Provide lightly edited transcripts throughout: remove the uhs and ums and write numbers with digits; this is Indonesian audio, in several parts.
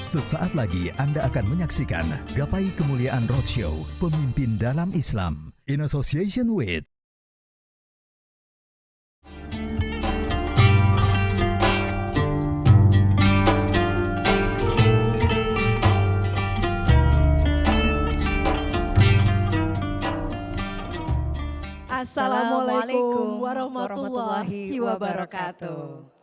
Sesaat lagi Anda akan menyaksikan Gapai Kemuliaan Roadshow, Pemimpin Dalam Islam, in association with Assalamualaikum warahmatullahi wabarakatuh.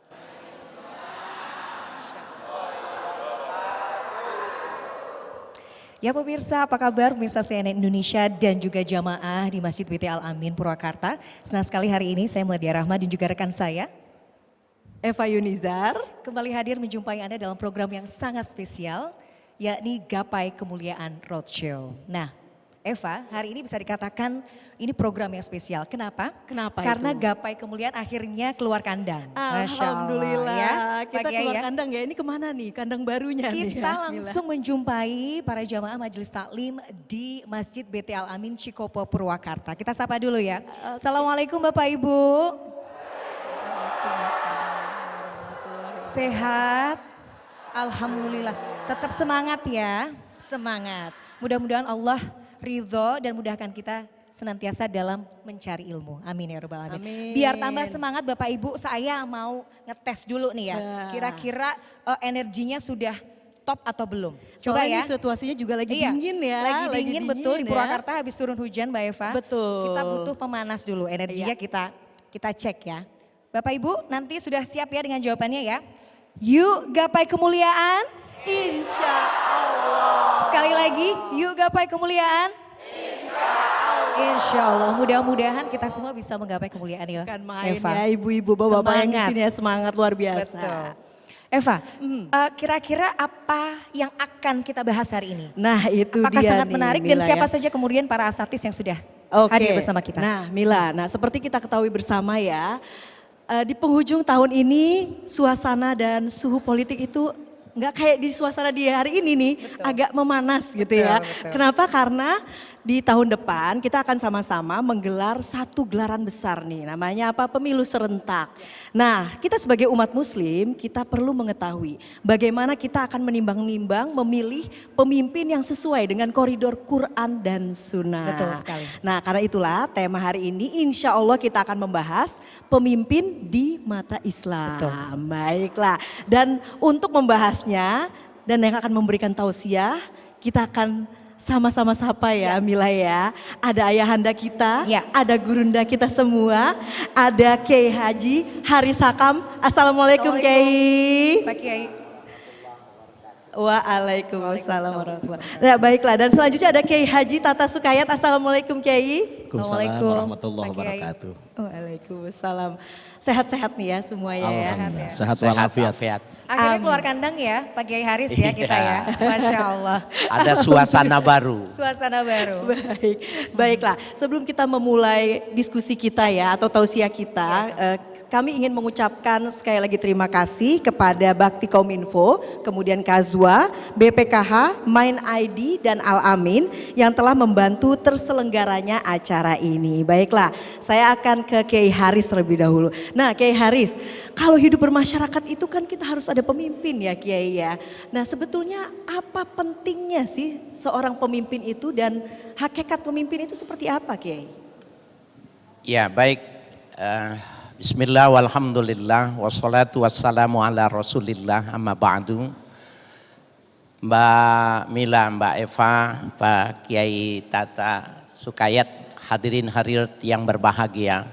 Ya pemirsa, apa kabar pemirsa CNN Indonesia dan juga jamaah di Masjid WT Al-Amin Purwakarta. Senang sekali hari ini saya Meladia Rahma dan juga rekan saya Eva Yunizar kembali hadir menjumpai Anda dalam program yang sangat spesial, yakni Gapai Kemuliaan Roadshow. Nah, Eva, hari ini bisa dikatakan ini program yang spesial. Kenapa? Karena itu? Gapai Kemuliaan akhirnya keluar kandang. Masya Allah, Alhamdulillah ya. kita keluar kandang ya. Ini kemana nih kandang barunya nih Kita ya, langsung menjumpai para jamaah Majelis Taklim di Masjid BT Al-Amin Cikopo Purwakarta. Kita sapa dulu ya. Assalamualaikum Bapak Ibu. Sehat? Alhamdulillah. Tetap semangat ya, semangat. Mudah-mudahan Allah ridho dan mudahkan kita senantiasa dalam mencari ilmu. Amin ya rabbal alamin. Amin. Biar tambah semangat Bapak Ibu, saya mau ngetes dulu nih ya. Kira-kira energinya sudah top atau belum? Coba soalnya ya. situasinya juga lagi dingin ya. Lagi dingin betul di ya. Purwakarta habis turun hujan Mbak Eva. Betul. Kita butuh pemanas dulu, energinya kita cek ya. Bapak Ibu nanti sudah siap ya dengan jawabannya ya. Yuk gapai kemuliaan. Insya Allah. Sekali lagi, yuk gapai kemuliaan. Insya Allah, mudah-mudahan kita semua bisa menggapai kemuliaan ya. Kan main Eva. ya ibu-ibu bapak-bapak yang di Semangat. sini ya, semangat luar biasa. Betul. Eva, kira-kira apa yang akan kita bahas hari ini? Nah itu Apakah dia sangat nih, menarik dan Mila siapa ya. saja kemudian para asatis yang sudah Oke. hadir bersama kita? Nah Mila, seperti kita ketahui bersama ya, di penghujung tahun ini suasana dan suhu politik itu nggak kayak di suasana di hari ini nih, agak memanas gitu ya. Betul. Kenapa? Karena di tahun depan kita akan sama-sama menggelar satu gelaran besar nih, namanya apa? Pemilu serentak. Nah, kita sebagai umat muslim, kita perlu mengetahui bagaimana kita akan menimbang-nimbang memilih pemimpin yang sesuai dengan koridor Quran dan Sunnah. Betul sekali. Nah, karena itulah tema hari ini insya Allah kita akan membahas pemimpin di mata Islam. Betul. Baiklah, dan untuk membahasnya dan yang akan memberikan tausiah, kita akan sama-sama sapa ya Mila ya. Ada ayahanda kita, Ya. ada gurunda kita semua, ada Kiai Haji Haris Hakam. Assalamualaikum Kiai. Pak Kiai. Waalaikumsalam warahmatullahi wabarakatuh. Nah, baiklah, dan selanjutnya ada Kiai Haji Tata Sukayat. Assalamualaikum Kiai. Assalamualaikum, warahmatullahi Pak Kiai. wabarakatuh. Waalaikumsalam. Sehat-sehat nih ya semuanya ya. Alhamdulillah. Sehat walafiat. Akhirnya keluar kandang ya Pak Kiai Haris ya kita ya. Masya Allah. Ada suasana baru. Suasana baru. Baik, baiklah. Sebelum kita memulai diskusi kita ya atau tausiah kita, kami ingin mengucapkan sekali lagi terima kasih kepada Bakti Kominfo, kemudian Kazwa, BPKH, Main ID dan Al-Amin yang telah membantu terselenggaranya acara ini. Baiklah, saya akan ke Kiai Haris terlebih dahulu. Nah, Kiai Haris, kalau hidup bermasyarakat itu kan kita harus ada pemimpin ya Kiai ya. Nah, sebetulnya apa pentingnya sih seorang pemimpin itu dan hakikat pemimpin itu seperti apa Kiai? Ya baik, bismillah walhamdulillah wassalatu wassalamu ala rasulillah amma ba'du. Mbak Mila, Mbak Eva, Pak Kiai Tata Sukayat, hadirin hadirat yang berbahagia.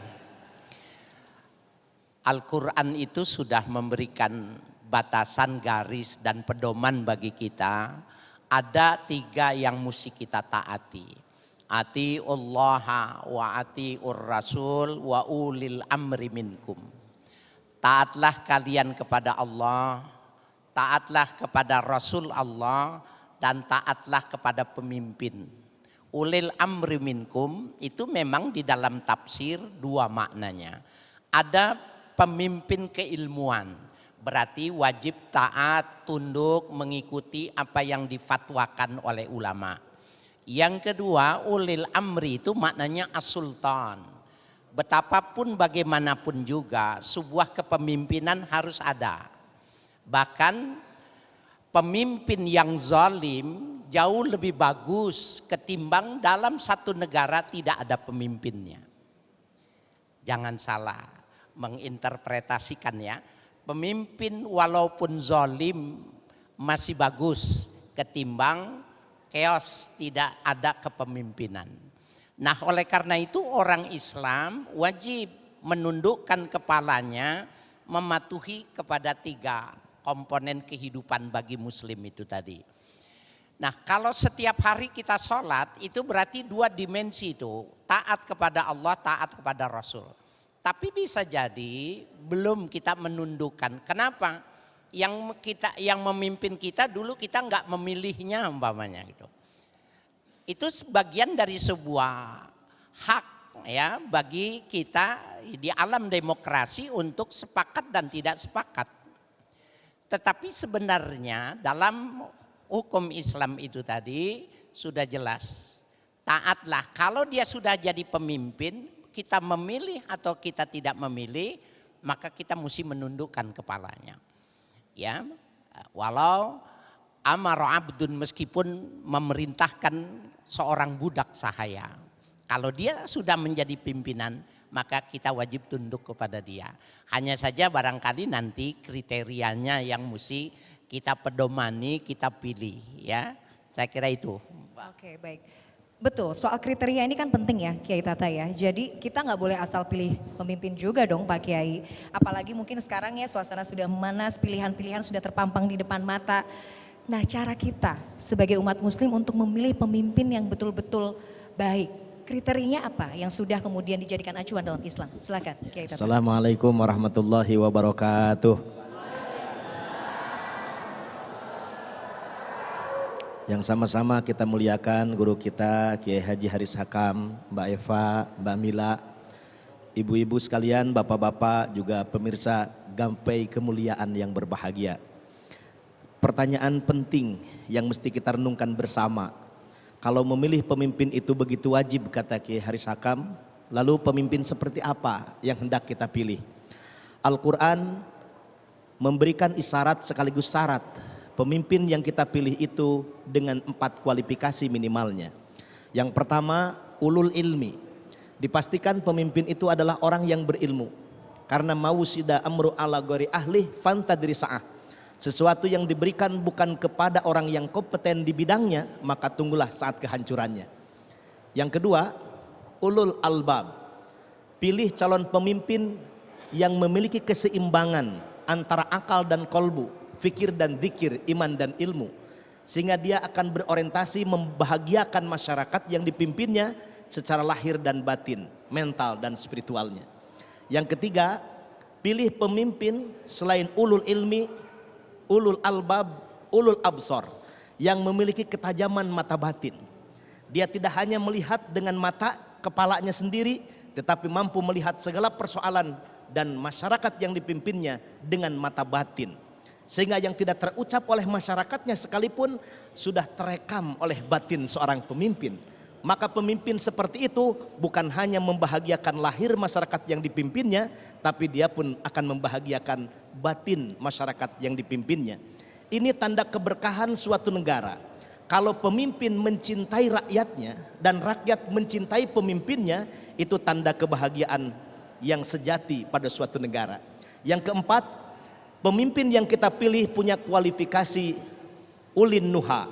Al-Quran itu sudah memberikan batasan, garis dan pedoman bagi kita. Ada 3 yang mesti kita taati. Atiullaha wa atiur rasul wa ulil amri minkum. Taatlah kalian kepada Allah, taatlah kepada Rasul Allah, dan taatlah kepada pemimpin. Ulil amri minkum itu memang di dalam tafsir 2 maknanya. Ada pemimpin keilmuan, berarti wajib taat, tunduk, mengikuti apa yang difatwakan oleh ulama. Yang kedua, ulil amri itu maknanya as-sultan. Betapapun bagaimanapun juga sebuah kepemimpinan harus ada. Bahkan pemimpin yang zalim jauh lebih bagus ketimbang dalam satu negara tidak ada pemimpinnya. Jangan salah menginterpretasikan ya. Pemimpin walaupun zalim masih bagus ketimbang chaos tidak ada kepemimpinan. Nah, oleh karena itu orang Islam wajib menundukkan kepalanya mematuhi kepada 3 komponen kehidupan bagi muslim itu tadi. Nah, kalau setiap hari kita sholat itu berarti 2 dimensi itu, taat kepada Allah, taat kepada Rasul. Tapi bisa jadi belum kita menundukkan. Kenapa? Yang memimpin kita dulu kita nggak memilihnya umpamanya gitu. Itu sebagian dari sebuah hak ya bagi kita di alam demokrasi untuk sepakat dan tidak sepakat. Tetapi sebenarnya dalam hukum Islam itu tadi sudah jelas. Taatlah, kalau dia sudah jadi pemimpin, kita memilih atau kita tidak memilih, maka kita mesti menundukkan kepalanya. Ya, walau amar abdun, meskipun memerintahkan seorang budak sahaya. Kalau dia sudah menjadi pimpinan, maka kita wajib tunduk kepada dia. Hanya saja barangkali nanti kriterianya yang mesti kita pedomani, kita pilih ya. Saya kira itu. Oke, baik. Betul, soal kriteria ini kan penting ya Kiai Tata ya. Jadi kita nggak boleh asal pilih pemimpin juga dong Pak Kiai. Apalagi mungkin sekarang ya suasana sudah memanas, pilihan-pilihan sudah terpampang di depan mata. Nah, cara kita sebagai umat muslim untuk memilih pemimpin yang betul-betul baik, kriterianya apa yang sudah kemudian dijadikan acuan dalam Islam? Silakan Kiai Tata. Assalamualaikum warahmatullahi wabarakatuh. Yang sama-sama kita muliakan guru kita Kiai Haji Haris Hakam, Mbak Eva, Mbak Mila, ibu-ibu sekalian, bapak-bapak, juga pemirsa Gapai Kemuliaan yang berbahagia. Pertanyaan penting yang mesti kita renungkan bersama. Kalau memilih pemimpin itu begitu wajib kata Kiai Haris Hakam, lalu pemimpin seperti apa yang hendak kita pilih? Al-Quran memberikan isyarat sekaligus syarat. Pemimpin yang kita pilih itu dengan 4 kualifikasi minimalnya. Yang pertama, ulul ilmi. Dipastikan pemimpin itu adalah orang yang berilmu. Karena mawusida amru ala ghairi ahli fantadri sa'ah. Sesuatu yang diberikan bukan kepada orang yang kompeten di bidangnya, maka tunggulah saat kehancurannya. Yang kedua, ulul albab. Pilih calon pemimpin yang memiliki keseimbangan antara akal dan kolbu, fikir dan zikir, iman dan ilmu, sehingga dia akan berorientasi membahagiakan masyarakat yang dipimpinnya secara lahir dan batin, mental dan spiritualnya. Yang ketiga, pilih pemimpin selain ulul ilmi, ulul albab, ulul absor, yang memiliki ketajaman mata batin. Dia tidak hanya melihat dengan mata kepalanya sendiri, tetapi mampu melihat segala persoalan dan masyarakat yang dipimpinnya dengan mata batin. Sehingga yang tidak terucap oleh masyarakatnya sekalipun sudah terekam oleh batin seorang pemimpin. Maka pemimpin seperti itu bukan hanya membahagiakan lahir masyarakat yang dipimpinnya, tapi dia pun akan membahagiakan batin masyarakat yang dipimpinnya. Ini tanda keberkahan suatu negara. Kalau pemimpin mencintai rakyatnya dan rakyat mencintai pemimpinnya, itu tanda kebahagiaan yang sejati pada suatu negara. Yang keempat, pemimpin yang kita pilih punya kualifikasi ulin nuha.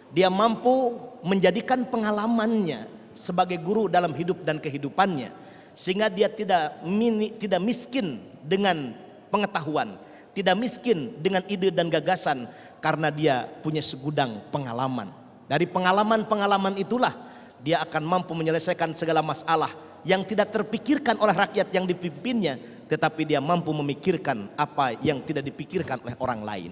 Dia mampu menjadikan pengalamannya sebagai guru dalam hidup dan kehidupannya, sehingga dia tidak miskin dengan pengetahuan, tidak miskin dengan ide dan gagasan, karena dia punya segudang pengalaman. Dari pengalaman-pengalaman itulah dia akan mampu menyelesaikan segala masalah yang tidak terpikirkan oleh rakyat yang dipimpinnya, tetapi dia mampu memikirkan apa yang tidak dipikirkan oleh orang lain.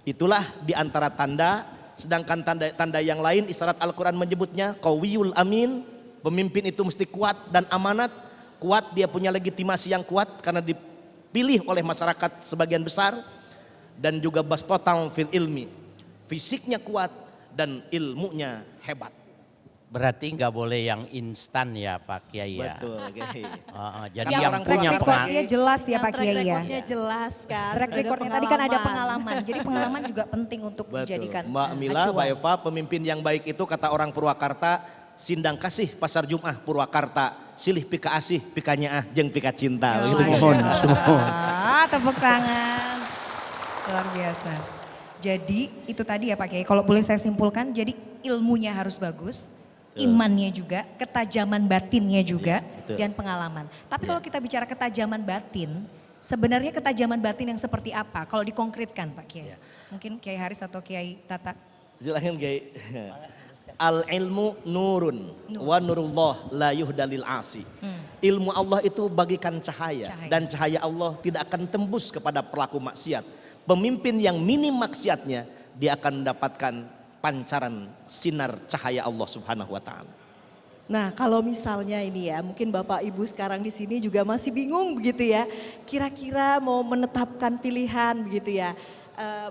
Itulah diantara tanda. Sedangkan tanda-tanda yang lain, isyarat Al-Quran menyebutnya qawiyul amin. Pemimpin itu mesti kuat dan amanat. Kuat, dia punya legitimasi yang kuat karena dipilih oleh masyarakat sebagian besar. Dan juga bastotal fil ilmi, fisiknya kuat dan ilmunya hebat. Berarti nggak boleh yang instan ya Pak Kiai ya. Betul, Kiai. Jadi Yang yang orang punya Purwakarta, pengalaman. recordnya jelas ya Yang Pak track Kiai ya. recordnya jelas kan. Track sudah ada recordnya tadi kan ada pengalaman. pengalaman. Jadi pengalaman juga penting untuk dijadikan Mbak Mila, acuan. Mbak Eva, pemimpin yang baik itu kata orang Purwakarta, sindang kasih pasar Jum'ah Purwakarta, silih pika asih, pika nyaah, jeung pika cinta. Ya, Begitu, Masya mohon Allah. semua. Tepuk tangan. Luar biasa. Jadi itu tadi ya Pak Kiai, kalau boleh saya simpulkan, jadi ilmunya harus bagus, imannya juga, ketajaman batinnya juga, Iya, betul. dan pengalaman. Tapi Iya. kalau kita bicara ketajaman batin, sebenarnya ketajaman batin yang seperti apa? Kalau dikonkretkan Pak Kiai. Iya. Mungkin Kiai Haris atau Kiai Tata. Silakan Kiai. Al ilmu nurun wa nurullah la yuhdalil asi. Ilmu Allah itu bagikan cahaya, Cahaya. dan cahaya Allah tidak akan tembus kepada pelaku maksiat. Pemimpin yang minim maksiatnya, dia akan mendapatkan pancaran sinar cahaya Allah Subhanahu wa taala. Nah, kalau misalnya ini ya, mungkin Bapak Ibu sekarang di sini juga masih bingung begitu ya. Kira-kira mau menetapkan pilihan begitu ya.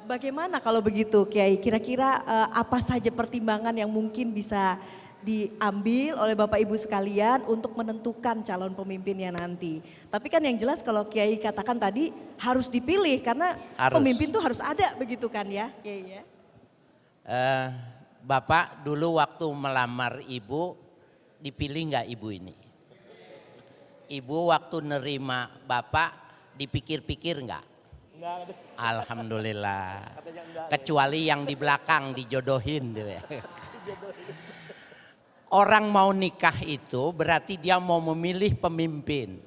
Bagaimana kalau begitu Kiai? Kira-kira apa saja pertimbangan yang mungkin bisa diambil oleh Bapak Ibu sekalian untuk menentukan calon pemimpinnya nanti. Tapi kan yang jelas kalau Kiai katakan tadi harus dipilih karena Harus. pemimpin tuh harus ada begitu kan ya Kiai ya. Bapak dulu waktu melamar ibu, dipilih nggak ibu ini? Ibu waktu nerima bapak, dipikir-pikir nggak? Alhamdulillah. Kecuali yang di belakang dijodohin. Gitu ya. Orang mau nikah itu berarti dia mau memilih pemimpin.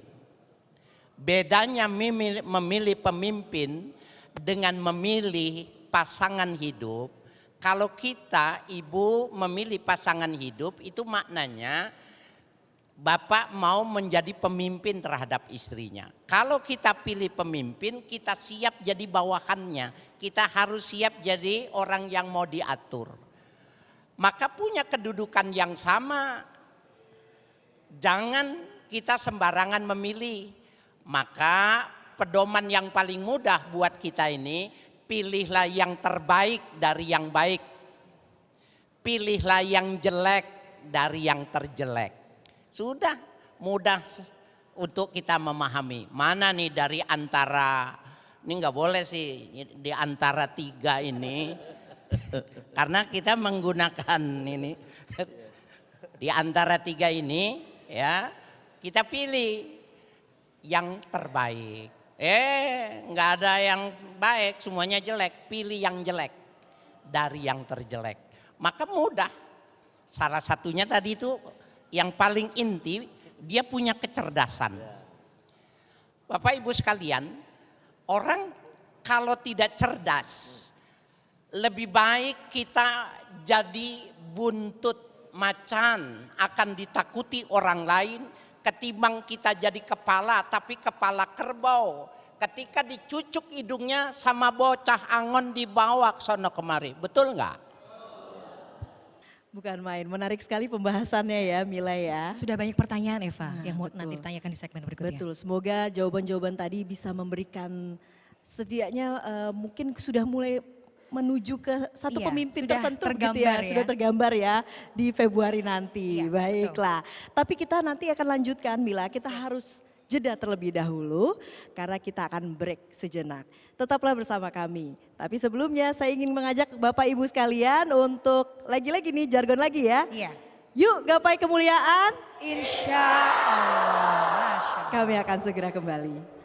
Bedanya memilih pemimpin dengan memilih pasangan hidup. Kalau kita ibu memilih pasangan hidup itu maknanya bapak mau menjadi pemimpin terhadap istrinya. Kalau kita pilih pemimpin, kita siap jadi bawahannya. Kita harus siap jadi orang yang mau diatur. Maka punya kedudukan yang sama. Jangan kita sembarangan memilih. Maka pedoman yang paling mudah buat kita ini, pilihlah yang terbaik dari yang baik. Pilihlah yang jelek dari yang terjelek. Sudah mudah untuk kita memahami. Mana nih dari antara, ini nggak boleh sih di antara tiga ini. Karena kita menggunakan ini. Di antara tiga ini ya kita pilih yang terbaik. Nggak ada yang baik, semuanya jelek. Pilih yang jelek dari yang terjelek. Maka mudah. Salah satunya tadi itu yang paling inti, dia punya kecerdasan. Bapak Ibu sekalian, orang kalau tidak cerdas, lebih baik kita jadi buntut macan, akan ditakuti orang lain, ketimbang kita jadi kepala, tapi kepala kerbau. Ketika dicucuk hidungnya sama bocah angon dibawa ke sono kemari, betul nggak? Bukan main, menarik sekali pembahasannya ya Mila ya. Sudah banyak pertanyaan Eva Nah, yang mau betul. nanti ditanyakan di segmen berikutnya. Betul, semoga jawaban-jawaban tadi bisa memberikan setidaknya mungkin sudah mulai menuju ke satu Iya, pemimpin sudah tertentu gitu tergambar ya. sudah tergambar ya di Februari nanti. Iya, Baiklah, tapi kita nanti akan lanjutkan Mila, kita harus jeda terlebih dahulu karena kita akan break sejenak. Tetaplah bersama kami. Tapi sebelumnya saya ingin mengajak Bapak Ibu sekalian untuk lagi-lagi nih jargon lagi ya. Iya. Yuk gapai kemuliaan. Insya Allah. Masya Allah. Kami akan segera kembali.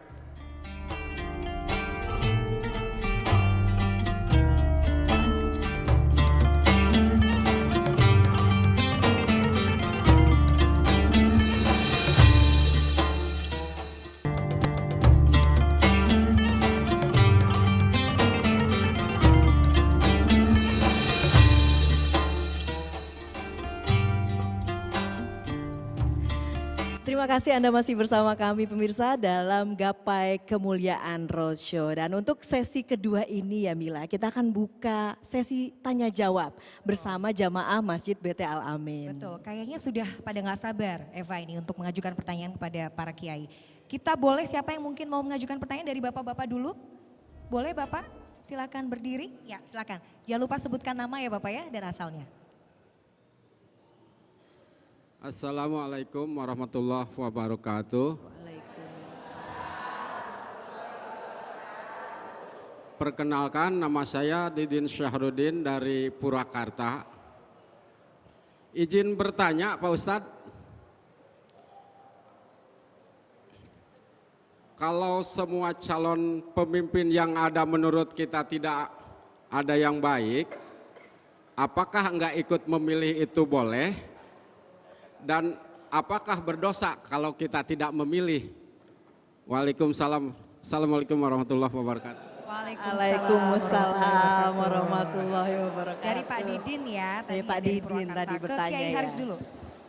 Terima kasih Anda masih bersama kami pemirsa dalam Gapai Kemuliaan Roadshow. Dan untuk sesi kedua ini ya Mila, kita akan buka sesi tanya jawab bersama jamaah Masjid BT Al Amin. Betul, kayaknya sudah pada nggak sabar Eva ini untuk mengajukan pertanyaan kepada para kiai. Kita boleh siapa yang mungkin mau mengajukan pertanyaan dari bapak-bapak dulu? Boleh Bapak? Silakan berdiri. Ya silakan. Jangan lupa sebutkan nama ya Bapak ya dan asalnya. Assalamualaikum warahmatullahi wabarakatuh. Perkenalkan, nama saya Didin Syahrudin dari Purwakarta. Izin bertanya Pak Ustadz, kalau semua calon pemimpin yang ada menurut kita tidak ada yang baik, apakah enggak ikut memilih itu boleh? Dan apakah berdosa kalau kita tidak memilih? Waalaikumsalam. Assalamualaikum warahmatullahi wabarakatuh. Waalaikumsalam warahmatullahi wabarakatuh. Dari Pak Didin ya, Dari tadi Pak dari Didin Purwakarta. tadi Ke bertanya Kiai ya. Haris dulu.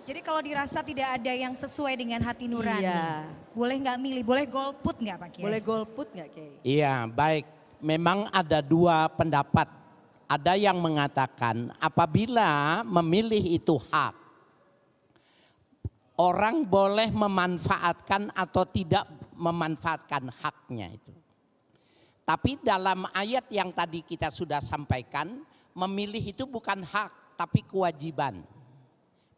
Jadi kalau dirasa tidak ada yang sesuai dengan hati nurani, Iya. boleh nggak milih? Boleh golput nggak Pak Kiai? Boleh golput nggak Kiai? Iya, baik. Memang ada dua pendapat. Ada yang mengatakan apabila memilih itu hak, orang boleh memanfaatkan atau tidak memanfaatkan haknya itu. Tapi dalam ayat yang tadi kita sudah sampaikan, memilih itu bukan hak, tapi kewajiban.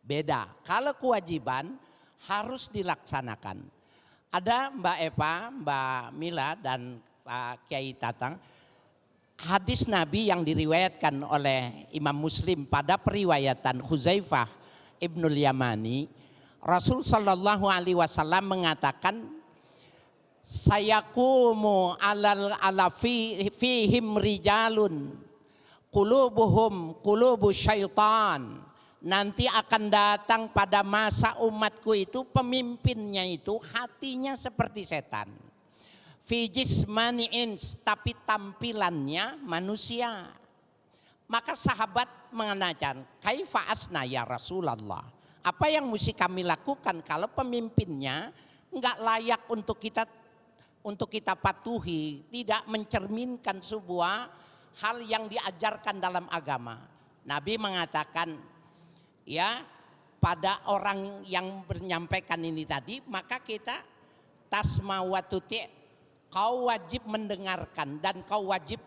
Beda. Kalau kewajiban harus dilaksanakan. Ada Mbak Eva, Mbak Mila, dan Pak Kiai Tatang, hadis Nabi yang diriwayatkan oleh Imam Muslim pada periwayatan Huzaifah Ibnul Yamani, Rasul Shallallahu Alaihi Wasallam mengatakan, sayakumu ala fihim rijalun qulubuhum qulubu syaitan. Nanti akan datang pada masa umatku itu pemimpinnya itu hatinya seperti setan. Fi jismani ins, tapi tampilannya manusia. Maka sahabat menanyakan, kaifa asna ya Rasulullah? Apa yang mesti kami lakukan kalau pemimpinnya enggak layak untuk kita patuhi, tidak mencerminkan sebuah hal yang diajarkan dalam agama. Nabi mengatakan, ya, pada orang yang menyampaikan ini tadi, maka kita tasma wa tuti', kau wajib mendengarkan dan kau wajib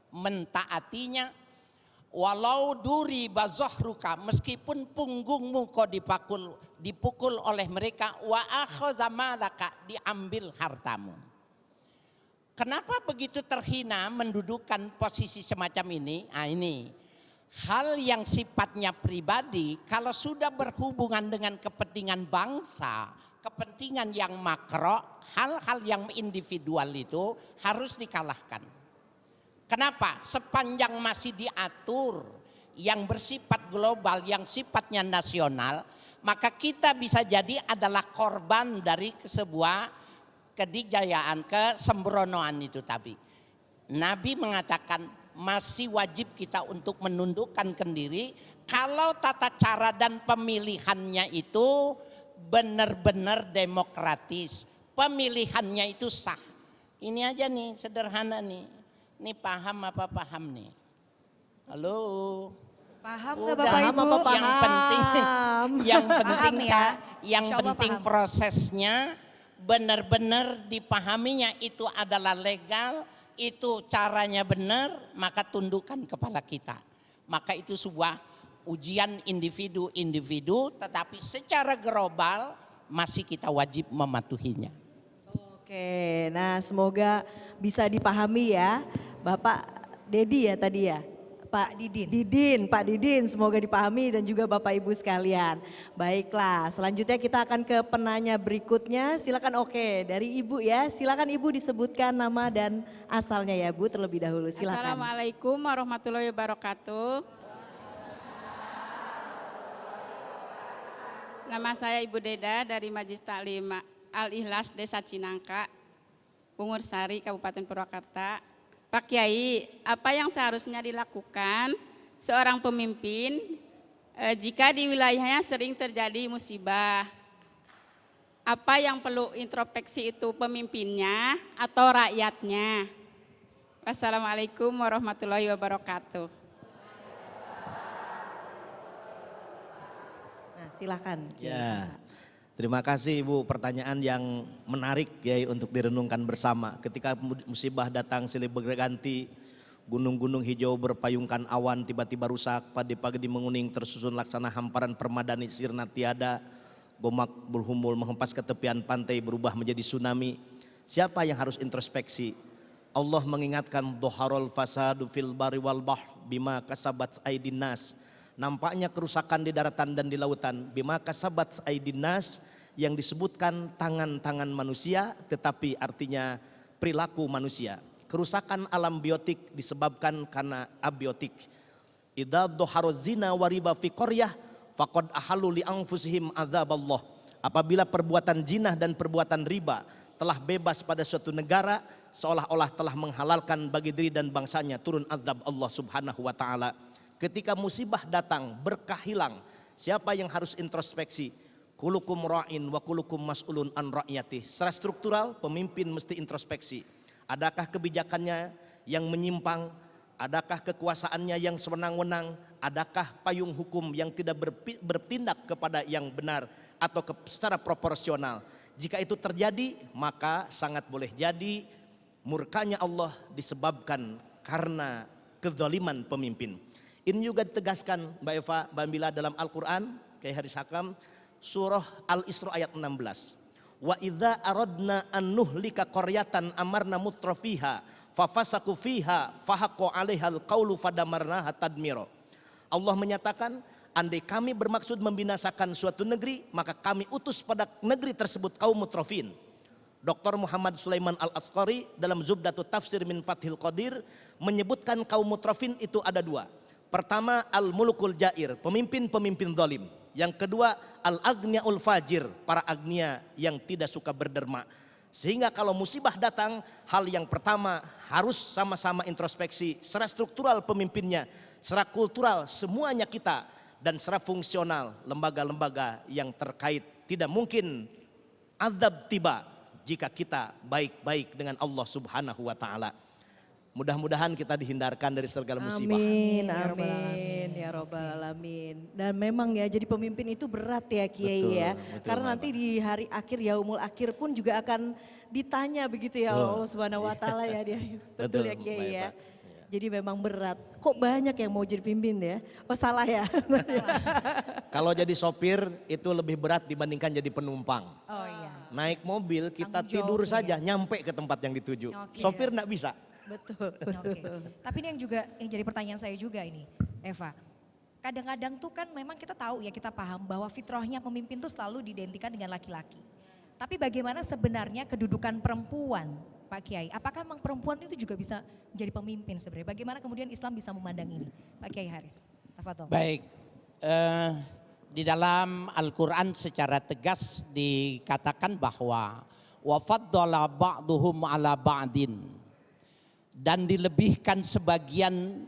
mentaatinya. Walau duri bazahruka, meskipun punggungmu kau dipukul oleh mereka, wa akhadha malaka, diambil hartamu. Kenapa begitu terhina mendudukan posisi semacam ini? Nah, ini hal yang sifatnya pribadi, kalau sudah berhubungan dengan kepentingan bangsa, kepentingan yang makro, hal-hal yang individual itu harus dikalahkan. Kenapa? Sepanjang masih diatur yang bersifat global, yang sifatnya nasional, maka kita bisa jadi adalah korban dari sebuah kedikjayaan, kesembronoan itu tadi. Nabi mengatakan masih wajib kita untuk menundukkan diri kalau tata cara dan pemilihannya itu benar-benar demokratis, pemilihannya itu sah. Ini aja nih, sederhana nih. Ini paham apa paham nih? Halo. Paham Udah, nggak Bapak Ibu? yang penting, yang penting Paham ya? yang Insya Allah penting paham. prosesnya benar-benar dipahaminya, itu adalah legal, itu caranya benar, maka tundukkan kepala kita. Maka itu sebuah ujian individu-individu, tetapi secara global masih kita wajib mematuhinya. Oke, nah semoga bisa dipahami ya, Bapak Dedi ya tadi ya, Pak Pak Didin, semoga dipahami dan juga Bapak Ibu sekalian. Baiklah, selanjutnya kita akan ke penanya berikutnya. Silakan, oke, dari Ibu ya, silakan Ibu disebutkan nama dan asalnya ya Bu terlebih dahulu. Silakan. Assalamualaikum warahmatullahi wabarakatuh. Nama saya Ibu Deda dari Majelis Taklim Al-Ikhlas Desa Cinangka, Pungursari, Kabupaten Purwakarta. Pak Kiai, apa yang seharusnya dilakukan seorang pemimpin jika di wilayahnya sering terjadi musibah? Apa yang perlu introspeksi itu, pemimpinnya atau rakyatnya? Wassalamualaikum warahmatullahi wabarakatuh. Nah, silakan. Ya, terima kasih Ibu, pertanyaan yang menarik ya untuk direnungkan bersama. Ketika musibah datang silih berganti, gunung-gunung hijau berpayungkan awan tiba-tiba rusak, padi-padi menguning tersusun laksana hamparan permadani sirna tiada, gomak berhumul menghempas ke tepian pantai berubah menjadi tsunami. Siapa yang harus introspeksi? Allah mengingatkan doharul fasadu fil bari wal bahr bima kasabat aidin nas. Nampaknya kerusakan di daratan dan di lautan bima kasabat aidin nas, yang disebutkan tangan-tangan manusia tetapi artinya perilaku manusia. Kerusakan alam biotik disebabkan karena abiotik. Idza dhaharu zina wa riba fi qaryah faqad ahallu li anfusihim adzaballah. Apabila perbuatan jinah dan perbuatan riba telah bebas pada suatu negara, seolah-olah telah menghalalkan bagi diri dan bangsanya turun azab Allah Subhanahu wa taala. Ketika musibah datang, berkah hilang, siapa yang harus introspeksi? Kulukum ra'in wa kulukum mas'ulun an ra'yatih. Secara struktural pemimpin mesti introspeksi. Adakah kebijakannya yang menyimpang? Adakah kekuasaannya yang sewenang-wenang? Adakah payung hukum yang tidak bertindak kepada yang benar atau secara proporsional? Jika itu terjadi, maka sangat boleh jadi murkanya Allah disebabkan karena kezaliman pemimpin. Ini juga ditegaskan Mbak Eva, Mbak Mila dalam Al-Quran, kayak Haris Hakam, Surah Al-Isra ayat 16. Wa idza aradna an nuhlika qaryatan amarna mutrafiha fafasaku fiha fahaqqo 'alaihal qaulu fadamarnaha tadmira. Allah menyatakan, andai kami bermaksud membinasakan suatu negeri, maka kami utus pada negeri tersebut kaum mutrafin. Dr. Muhammad Sulaiman Al-Asqari dalam Zubdatut Tafsir min Fathil Qadir menyebutkan kaum mutrafin itu ada dua. Pertama, al-mulukul jair, pemimpin-pemimpin zalim. Yang kedua, al-agniyaul fajir, para agnia yang tidak suka berderma. Sehingga kalau musibah datang, hal yang pertama harus sama-sama introspeksi secara struktural pemimpinnya, secara kultural semuanya kita, dan secara fungsional lembaga-lembaga yang terkait. Tidak mungkin azab tiba jika kita baik-baik dengan Allah Subhanahu wa taala. Mudah-mudahan kita dihindarkan dari segala musibah. Amin, amin, ya robbal alamin. Dan memang ya jadi pemimpin itu berat ya Kiai Betul, ya. betul, Karena Mbak nanti di hari akhir yaumul akhir pun juga akan ditanya begitu ya Betul. Allah Subhanahu wa taala ya dia. Betul Betul, ya Kiai Mbak ya. Eva. Iya. Jadi memang berat. Kok banyak yang mau jadi pimpin ya? Oh salah ya. Kalau jadi sopir itu lebih berat dibandingkan jadi penumpang. Oh iya. Naik mobil kita Tanggung tidur jawabnya saja nyampe ke tempat yang dituju. Oke. Sopir enggak bisa. Betul. Oke. Tapi ini yang jadi pertanyaan saya juga ini, Eva. Kadang-kadang tuh kan memang kita tahu ya, kita paham bahwa fitrahnya pemimpin tuh selalu diidentikan dengan laki-laki. Tapi bagaimana sebenarnya kedudukan perempuan, Pak Kiai? Apakah memang perempuan itu juga bisa menjadi pemimpin sebenarnya? Bagaimana kemudian Islam bisa memandang ini, Pak Kiai Haris? Tafadhol. Baik, di dalam Al-Quran secara tegas dikatakan bahwa wa faddala ba'duhum ala ba'din, dan dilebihkan sebagian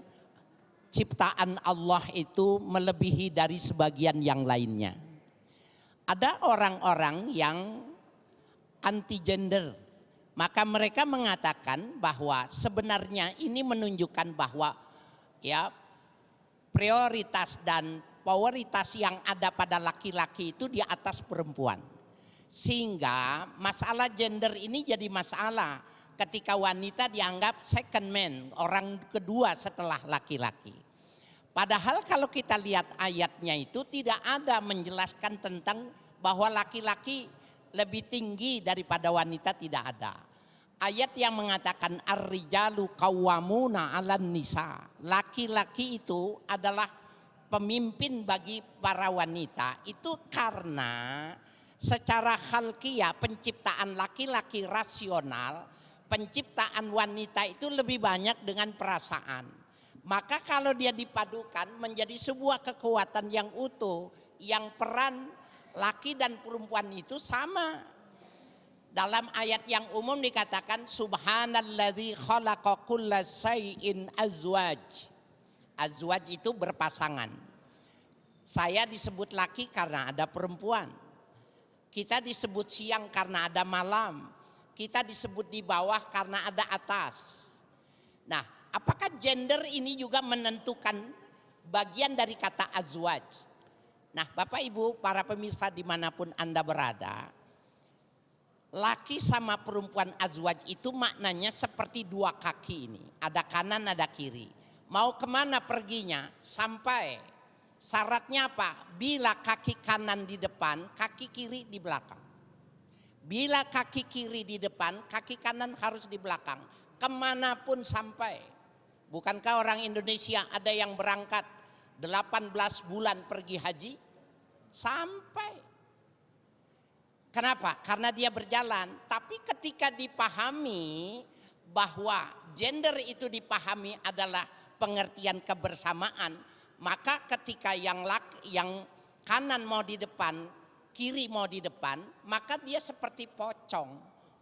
ciptaan Allah itu melebihi dari sebagian yang lainnya. Ada orang-orang yang anti gender, maka mereka mengatakan bahwa sebenarnya ini menunjukkan bahwa ya prioritas dan prioritas yang ada pada laki-laki itu di atas perempuan. Sehingga masalah gender ini jadi masalah ketika wanita dianggap second man, orang kedua setelah laki-laki. Padahal kalau kita lihat ayatnya itu tidak ada menjelaskan tentang bahwa laki-laki lebih tinggi daripada wanita, tidak ada. Ayat yang mengatakan ar-rijalu qawwamuna 'alan nisa. Laki-laki itu adalah pemimpin bagi para wanita. Itu karena secara khalqiyah penciptaan laki-laki rasional, penciptaan wanita itu lebih banyak dengan perasaan. Maka kalau dia dipadukan menjadi sebuah kekuatan yang utuh, yang peran laki dan perempuan itu sama. Dalam ayat yang umum dikatakan subhanalladzi khalaqa kulla syai'in azwaj. Azwaj itu berpasangan. Saya disebut laki karena ada perempuan. Kita disebut siang karena ada malam. Kita disebut di bawah karena ada atas. Nah, apakah gender ini juga menentukan bagian dari kata azwaj? Nah, Bapak Ibu, para pemirsa dimanapun Anda berada, Laki sama perempuan azwaj itu maknanya seperti dua kaki ini. Ada kanan, ada kiri. Mau kemana perginya? Sampai. Syaratnya apa? Bila kaki kanan di depan, kaki kiri di belakang. Bila kaki kiri di depan, kaki kanan harus di belakang. Kemanapun sampai. Bukankah orang Indonesia ada yang berangkat 18 bulan pergi haji? Sampai. Kenapa? Karena dia berjalan. Tapi ketika dipahami bahwa gender itu dipahami adalah pengertian kebersamaan, maka ketika yang kanan mau di depan, kiri mau di depan, maka dia seperti pocong,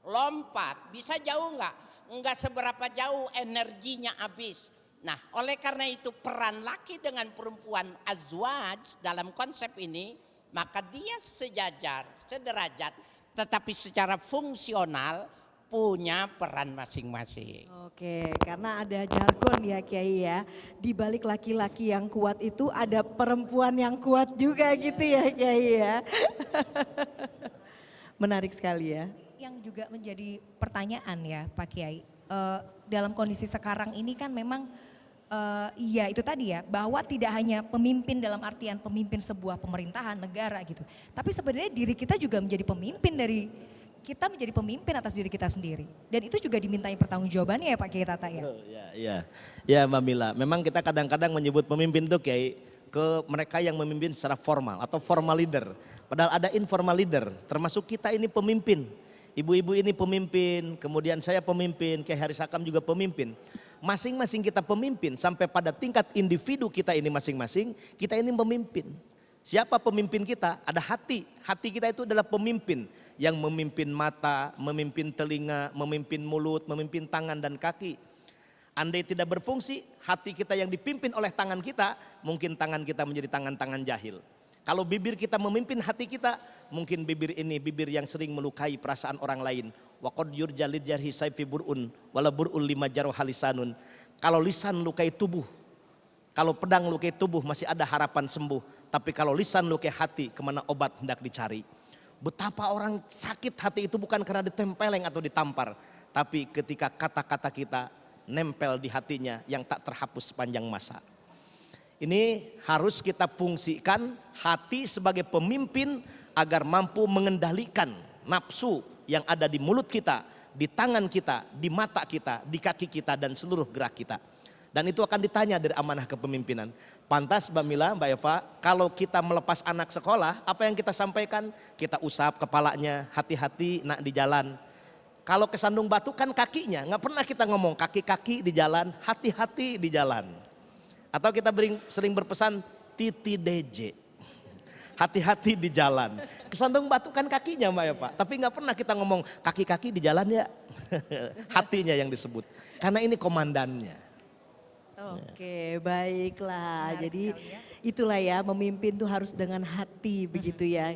lompat. Bisa jauh nggak? Nggak seberapa jauh, energinya habis. Nah, oleh karena itu peran laki dengan perempuan azwaj dalam konsep ini, maka dia sejajar, sederajat, tetapi secara fungsional punya peran masing-masing. Oke, karena ada jargon ya Kiai ya. Di balik laki-laki yang kuat itu ada perempuan yang kuat juga gitu ya Kiai ya. Menarik sekali ya. Yang juga menjadi pertanyaan ya Pak Kiai, dalam kondisi sekarang ini kan memang iya itu tadi ya, bahwa tidak hanya pemimpin dalam artian pemimpin sebuah pemerintahan, negara gitu. Tapi sebenarnya diri kita juga menjadi pemimpin kita menjadi pemimpin atas diri kita sendiri. Dan itu juga dimintai pertanggungjawabannya ya Pak Kiai Tata ya? Ya Mbak Mila, memang kita kadang-kadang menyebut pemimpin tuh Kiai ke mereka yang memimpin secara formal atau formal leader. Padahal ada informal leader, termasuk kita ini pemimpin. Ibu-ibu ini pemimpin, kemudian saya pemimpin, Kiai Haris Hakam juga pemimpin. Masing-masing kita pemimpin sampai pada tingkat individu kita ini masing-masing, kita ini pemimpin. Siapa pemimpin kita? Ada hati. Hati kita itu adalah pemimpin yang memimpin mata, memimpin telinga, memimpin mulut, memimpin tangan dan kaki. Andai tidak berfungsi, hati kita yang dipimpin oleh tangan kita, mungkin tangan kita menjadi tangan-tangan jahil. Kalau bibir kita memimpin hati kita, mungkin bibir ini bibir yang sering melukai perasaan orang lain. Wa qad yurjalid jarhi sayfi bur'un wala bur'ul lima jaruh lisanun. Kalau lisan lukai tubuh, kalau pedang lukai tubuh masih ada harapan sembuh. Tapi kalau lisan lukai hati, kemana obat hendak dicari. Betapa orang sakit hati itu bukan karena ditempeleng atau ditampar, tapi ketika kata-kata kita nempel di hatinya yang tak terhapus sepanjang masa. Ini harus kita fungsikan hati sebagai pemimpin agar mampu mengendalikan nafsu yang ada di mulut kita, di tangan kita, di mata kita, di kaki kita dan seluruh gerak kita. Dan itu akan ditanya dari amanah kepemimpinan. Pantas Mbak Mila, Mbak Eva, kalau kita melepas anak sekolah, apa yang kita sampaikan? Kita usap kepalanya, hati-hati nak di jalan. Kalau kesandung batu kan kakinya, nggak pernah kita ngomong kaki-kaki di jalan, hati-hati di jalan. Atau kita sering berpesan titi DJ, hati-hati di jalan. Kesandung batu kan kakinya Mbak Eva, tapi nggak pernah kita ngomong kaki-kaki di jalan ya. Hatinya yang disebut, karena ini komandannya. Oke, baiklah. Menarik Jadi sekali ya. itulah ya, memimpin tuh harus dengan hati begitu ya.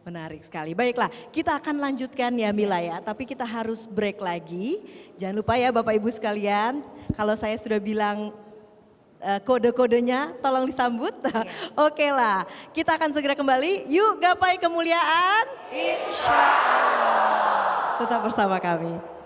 Menarik sekali. Baiklah, kita akan lanjutkan ya Mila ya, tapi kita harus break lagi. Jangan lupa ya Bapak Ibu sekalian, kalau saya sudah bilang kode-kodenya tolong disambut. Oke lah, kita akan segera kembali. Yuk gapai kemuliaan. Insya Allah. Tetap bersama kami.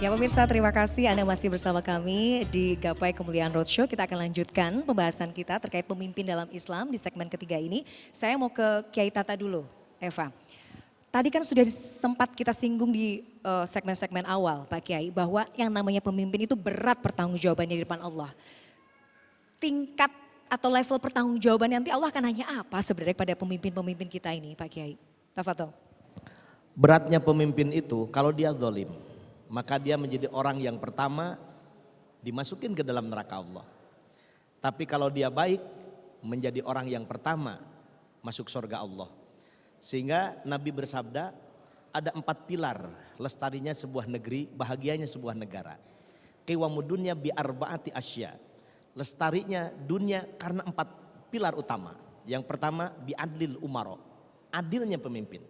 Ya pemirsa, terima kasih Anda masih bersama kami di Gapai Kemuliaan Roadshow. Kita akan lanjutkan pembahasan kita terkait pemimpin dalam Islam di segmen ketiga ini. Saya mau ke Kiai Tata dulu, Eva. Tadi kan sudah sempat kita singgung di segmen-segmen awal Pak Kiai, bahwa yang namanya pemimpin itu berat pertanggungjawabannya di depan Allah. Tingkat atau level pertanggungjawaban nanti Allah akan nanya apa sebenarnya pada pemimpin-pemimpin kita ini Pak Kiai? Tafadhol. Beratnya pemimpin itu kalau dia zalim, maka dia menjadi orang yang pertama dimasukin ke dalam neraka Allah. Tapi kalau dia baik, menjadi orang yang pertama masuk surga Allah. Sehingga Nabi bersabda, ada 4 pilar lestarinya sebuah negeri, bahagianya sebuah negara. Qiwamudunya bi arba'ati asya. lestarinya dunia karena 4 pilar utama. Yang pertama bi'adlil umaro, adilnya pemimpin.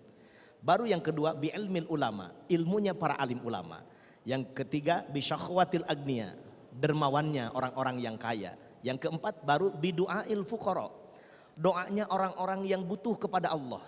Baru yang kedua bi'ilmil ulama, ilmunya para alim ulama. Yang ketiga bisyakhwatil agniya, dermawannya orang-orang yang kaya. Yang keempat baru bidu'ail fuqara, doanya orang-orang yang butuh kepada Allah.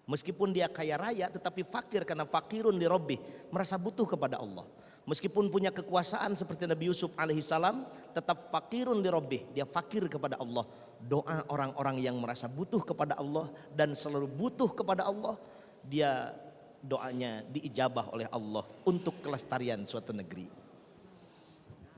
Meskipun dia kaya raya tetapi fakir karena fakirun li rabbih, merasa butuh kepada Allah. Meskipun punya kekuasaan seperti Nabi Yusuf alaihissalam, tetap fakirun li rabbih, dia fakir kepada Allah. Doa orang-orang yang merasa butuh kepada Allah dan selalu butuh kepada Allah, dia doanya diijabah oleh Allah untuk kelestarian suatu negeri.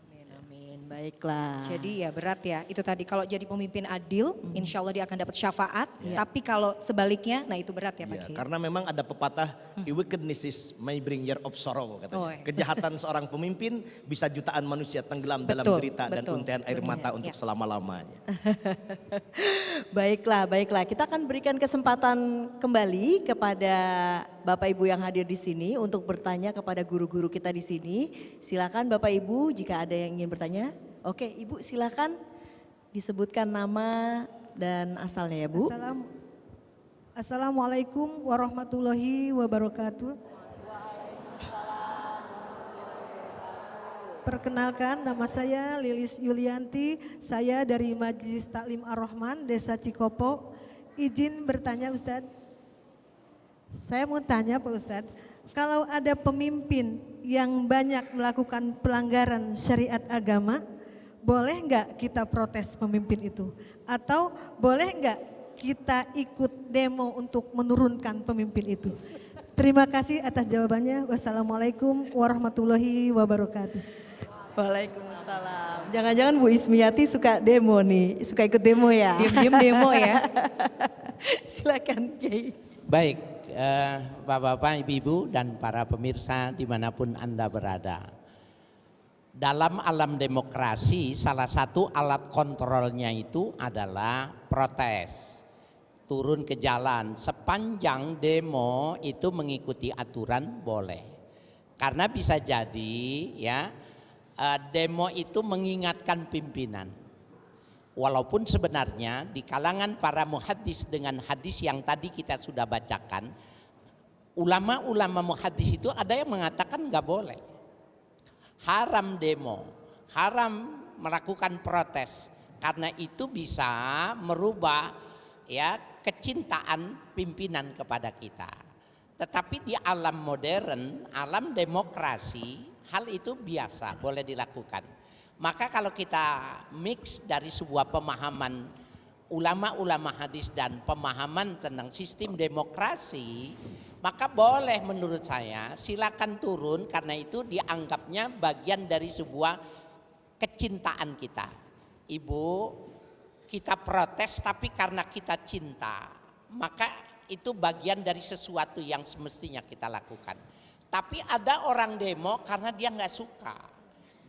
Amin, amin. Baiklah. Jadi ya berat ya, itu tadi kalau jadi pemimpin adil, insya Allah dia akan dapat syafaat. Iya. Tapi kalau sebaliknya, nah itu berat ya Pak Ya, Kiai. karena memang ada pepatah wickedness may bring year of sorrow katanya. Oh, iya. Kejahatan seorang pemimpin bisa jutaan manusia tenggelam dalam Betul, derita dan betul. untayan air mata Iya. untuk selama-lamanya. Baiklah, baiklah. Kita akan berikan kesempatan kembali kepada Bapak Ibu yang hadir di sini untuk bertanya kepada guru-guru kita di sini. Silakan Bapak Ibu jika ada yang ingin bertanya. Oke, Ibu silakan disebutkan nama dan asalnya ya Bu. Assalamualaikum warahmatullahi wabarakatuh. Perkenalkan, nama saya Lilis Yulianti, saya dari Majelis Taklim Ar-Rahman, Desa Cikopo. Izin bertanya Ustadz. Saya mau tanya Pak Ustadz, kalau ada pemimpin yang banyak melakukan pelanggaran syariat agama, boleh nggak kita protes pemimpin itu? Atau boleh nggak kita ikut demo untuk menurunkan pemimpin itu? Terima kasih atas jawabannya. Wassalamualaikum warahmatullahi wabarakatuh. Waalaikumsalam. Jangan-jangan Bu Ismiati suka demo nih, suka ikut demo ya? Diam-diam demo ya. Silakan Kiai. Baik, Bapak-bapak, Ibu-ibu dan para pemirsa dimanapun Anda berada. Dalam alam demokrasi salah satu alat kontrolnya itu adalah protes. Turun ke jalan sepanjang demo itu mengikuti aturan boleh. Karena bisa jadi ya demo itu mengingatkan pimpinan. Walaupun sebenarnya di kalangan para muhaddis dengan hadis yang tadi kita sudah bacakan, ulama-ulama muhaddis itu ada yang mengatakan nggak boleh. Haram demo, haram melakukan protes karena itu bisa merubah ya kecintaan pimpinan kepada kita. Tetapi di alam modern, alam demokrasi, hal itu biasa, boleh dilakukan. Maka kalau kita mix dari sebuah pemahaman ulama-ulama hadis dan pemahaman tentang sistem demokrasi, maka boleh menurut saya silakan turun karena itu dianggapnya bagian dari sebuah kecintaan kita. Ibu, kita protes tapi karena kita cinta, maka itu bagian dari sesuatu yang semestinya kita lakukan. Tapi ada orang demo karena dia nggak suka.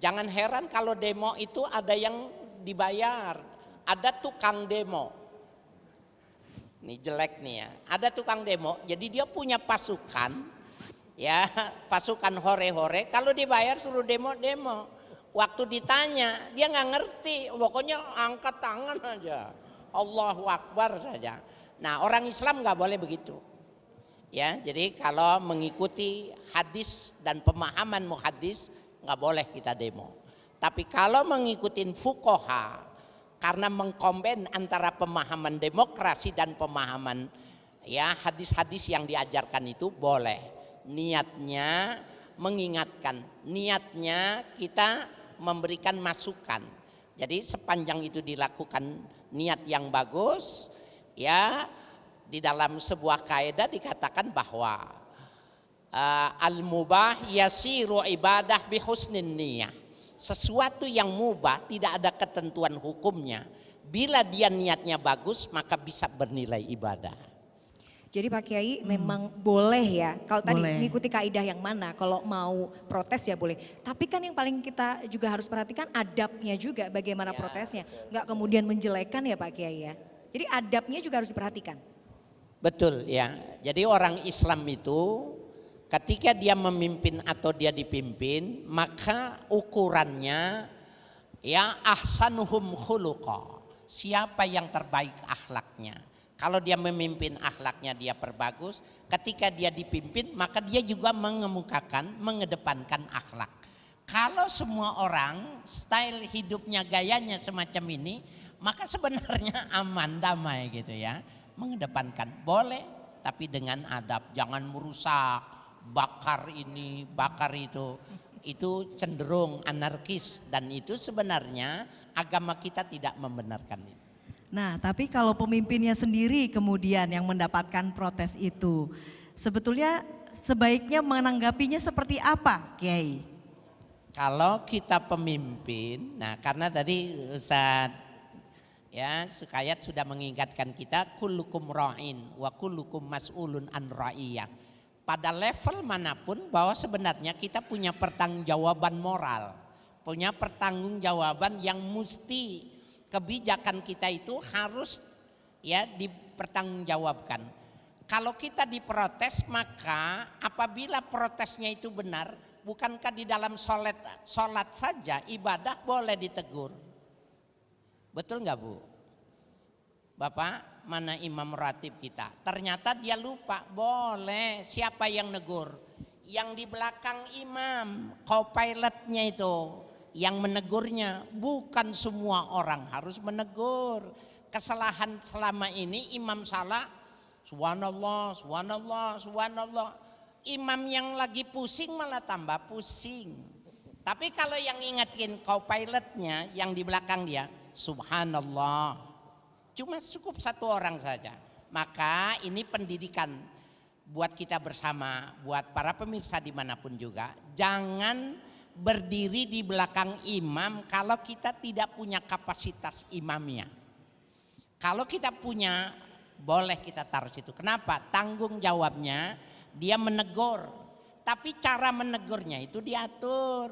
Jangan heran kalau demo itu ada yang dibayar, ada tukang demo. Ini jelek nih ya, ada tukang demo, jadi dia punya pasukan, ya pasukan hore-hore, kalau dibayar suruh demo-demo. Waktu ditanya, dia nggak ngerti, pokoknya angkat tangan aja, Allahu Akbar saja. Nah orang Islam nggak boleh begitu. Ya, jadi kalau mengikuti hadis dan pemahaman muhaddis nggak boleh kita demo. Tapi kalau mengikuti fuqaha karena mengkombin antara pemahaman demokrasi dan pemahaman ya hadis-hadis yang diajarkan itu boleh. Niatnya mengingatkan, niatnya kita memberikan masukan. Jadi sepanjang itu dilakukan niat yang bagus, ya di dalam sebuah kaidah dikatakan bahwa al-mubah yasiru ibadah bihusnin niyah. Sesuatu yang mubah tidak ada ketentuan hukumnya. Bila dia niatnya bagus maka bisa bernilai ibadah. Jadi Pak Kiai memang boleh ya, kalau tadi Boleh. mengikuti kaidah yang mana, kalau mau protes ya boleh. Tapi kan yang paling kita juga harus perhatikan adabnya juga bagaimana protesnya. Nggak kemudian menjelekan ya Pak Kiai ya. Jadi adabnya juga harus diperhatikan. Betul ya. Jadi orang Islam itu ketika dia memimpin atau dia dipimpin, maka ukurannya Ya, ahsanuhum khuluqa. Siapa yang terbaik akhlaknya? Kalau dia memimpin akhlaknya dia perbagus, ketika dia dipimpin maka dia juga mengemukakan, mengedepankan akhlak. Kalau semua orang style hidupnya gayanya semacam ini, maka sebenarnya aman damai gitu ya. Mengedepankan boleh tapi dengan adab, jangan merusak, bakar ini, bakar itu. Itu cenderung anarkis dan itu sebenarnya agama kita tidak membenarkan itu. Nah, tapi kalau pemimpinnya sendiri kemudian yang mendapatkan protes itu, sebetulnya sebaiknya menanggapinya seperti apa, Kiai? Kalau kita pemimpin, nah karena tadi Ustadz ya Sukayat sudah mengingatkan kita kullukum ra'in wa kullukum mas'ulun an ra'iyah. Pada level manapun bahwa sebenarnya kita punya pertanggungjawaban moral, punya pertanggungjawaban yang mesti kebijakan kita itu harus ya dipertanggungjawabkan. Kalau kita diprotes maka apabila protesnya itu benar, bukankah di dalam sholat saja ibadah boleh ditegur? Betul nggak Bu? Bapak, mana imam ratib kita? Ternyata dia lupa, boleh. Siapa yang negur? Yang di belakang imam, co-pilotnya itu, yang menegurnya. Bukan semua orang harus menegur. Kesalahan selama ini imam salah, subhanallah, subhanallah, subhanallah. Imam yang lagi pusing malah tambah pusing. Tapi kalau yang ingetin co-pilotnya, yang di belakang dia, subhanallah. Cuma cukup satu orang saja. Maka ini pendidikan buat kita bersama, buat para pemirsa dimanapun juga. Jangan berdiri di belakang imam kalau kita tidak punya kapasitas imamnya. Kalau kita punya, boleh kita taruh situ. Kenapa? Tanggung jawabnya dia menegur. Tapi cara menegurnya itu diatur.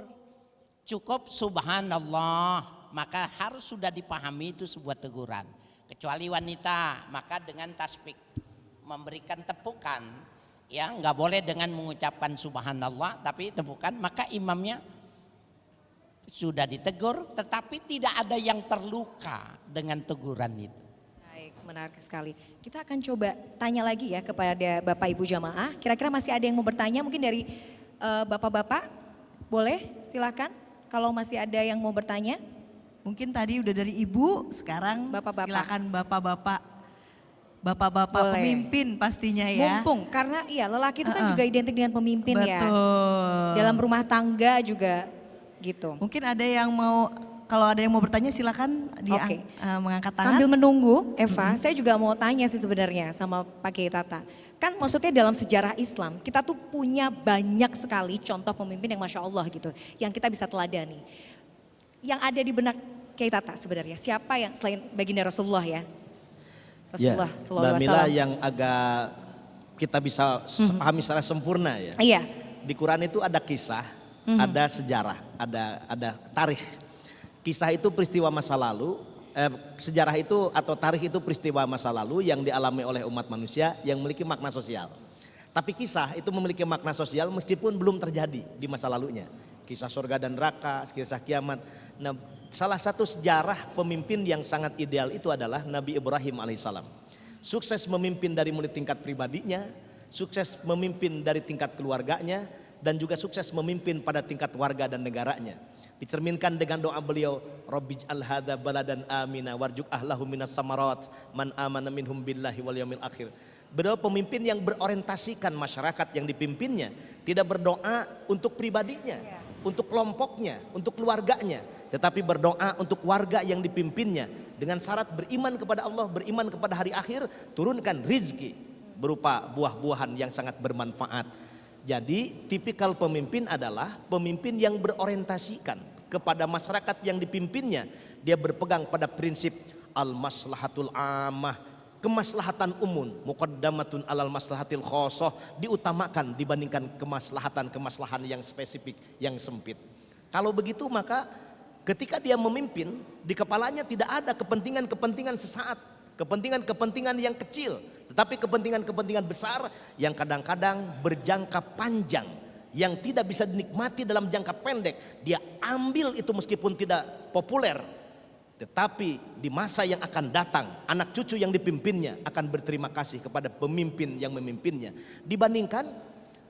Cukup subhanallah, maka harus sudah dipahami itu sebuah teguran. Kecuali wanita, maka dengan tasbih memberikan tepukan, ya nggak boleh dengan mengucapkan subhanallah, tapi tepukan, maka imamnya sudah ditegur, tetapi tidak ada yang terluka dengan teguran itu. Baik, menarik sekali. Kita akan coba tanya lagi ya kepada Bapak Ibu jamaah. Kira-kira masih ada yang mau bertanya? Mungkin dari Bapak-bapak, boleh silakan. Kalau masih ada yang mau bertanya. Mungkin tadi udah dari Ibu, sekarang Bapak-bapak. silakan Bapak-bapak. Bapak-bapak Boleh. pemimpin pastinya ya. Mumpung, karena iya lelaki itu kan juga identik dengan pemimpin ya. Betul. Dalam rumah tangga juga gitu. Mungkin ada yang mau, kalau ada yang mau bertanya silakan Oke. mengangkat tangan. Sambil menunggu, Eva, saya juga mau tanya sih sebenarnya sama Pak Kiai Tata. Kan maksudnya dalam sejarah Islam, kita tuh punya banyak sekali contoh pemimpin yang Masya Allah gitu. Yang kita bisa teladani. Yang ada di benak Kiai Tata sebenarnya, siapa yang selain baginda Rasulullah ya? Rasulullah Ya, sallallahu Mbak alaihi Mila wasallam. yang agak kita bisa pahami secara sempurna ya. Iya. Di Quran itu ada kisah, ada sejarah, ada tarikh. Kisah itu peristiwa masa lalu, sejarah itu atau tarikh itu peristiwa masa lalu yang dialami oleh umat manusia yang memiliki makna sosial. Tapi kisah itu memiliki makna sosial meskipun belum terjadi di masa lalunya. Kisah surga dan neraka, kisah kiamat. Nah, salah satu sejarah pemimpin yang sangat ideal itu adalah Nabi Ibrahim alaihissalam. Sukses memimpin dari mulai tingkat pribadinya, sukses memimpin dari tingkat keluarganya, dan juga sukses memimpin pada tingkat warga dan negaranya. Dicerminkan dengan doa beliau, Rabbij'al hadza baladan amina warjuk ahlahu minas samarat man amana minhum billahi wal yaumil akhir. Beliau pemimpin yang berorientasikan masyarakat yang dipimpinnya, tidak berdoa untuk pribadinya, untuk kelompoknya, untuk keluarganya, tetapi berdoa untuk warga yang dipimpinnya dengan syarat beriman kepada Allah, beriman kepada hari akhir, turunkan rizki berupa buah-buahan yang sangat bermanfaat. Jadi tipikal pemimpin adalah pemimpin yang berorientasikan kepada masyarakat yang dipimpinnya. Dia berpegang pada prinsip al-maslahatul ammah, kemaslahatan umum, muqaddamatun alal maslahatil khosoh, diutamakan dibandingkan kemaslahatan yang spesifik, yang sempit. Kalau begitu maka ketika dia memimpin, di kepalanya tidak ada kepentingan-kepentingan sesaat, kepentingan-kepentingan yang kecil, tetapi kepentingan-kepentingan besar yang kadang-kadang berjangka panjang, yang tidak bisa dinikmati dalam jangka pendek, dia ambil itu meskipun tidak populer. Tetapi di masa yang akan datang, anak cucu yang dipimpinnya akan berterima kasih kepada pemimpin yang memimpinnya. Dibandingkan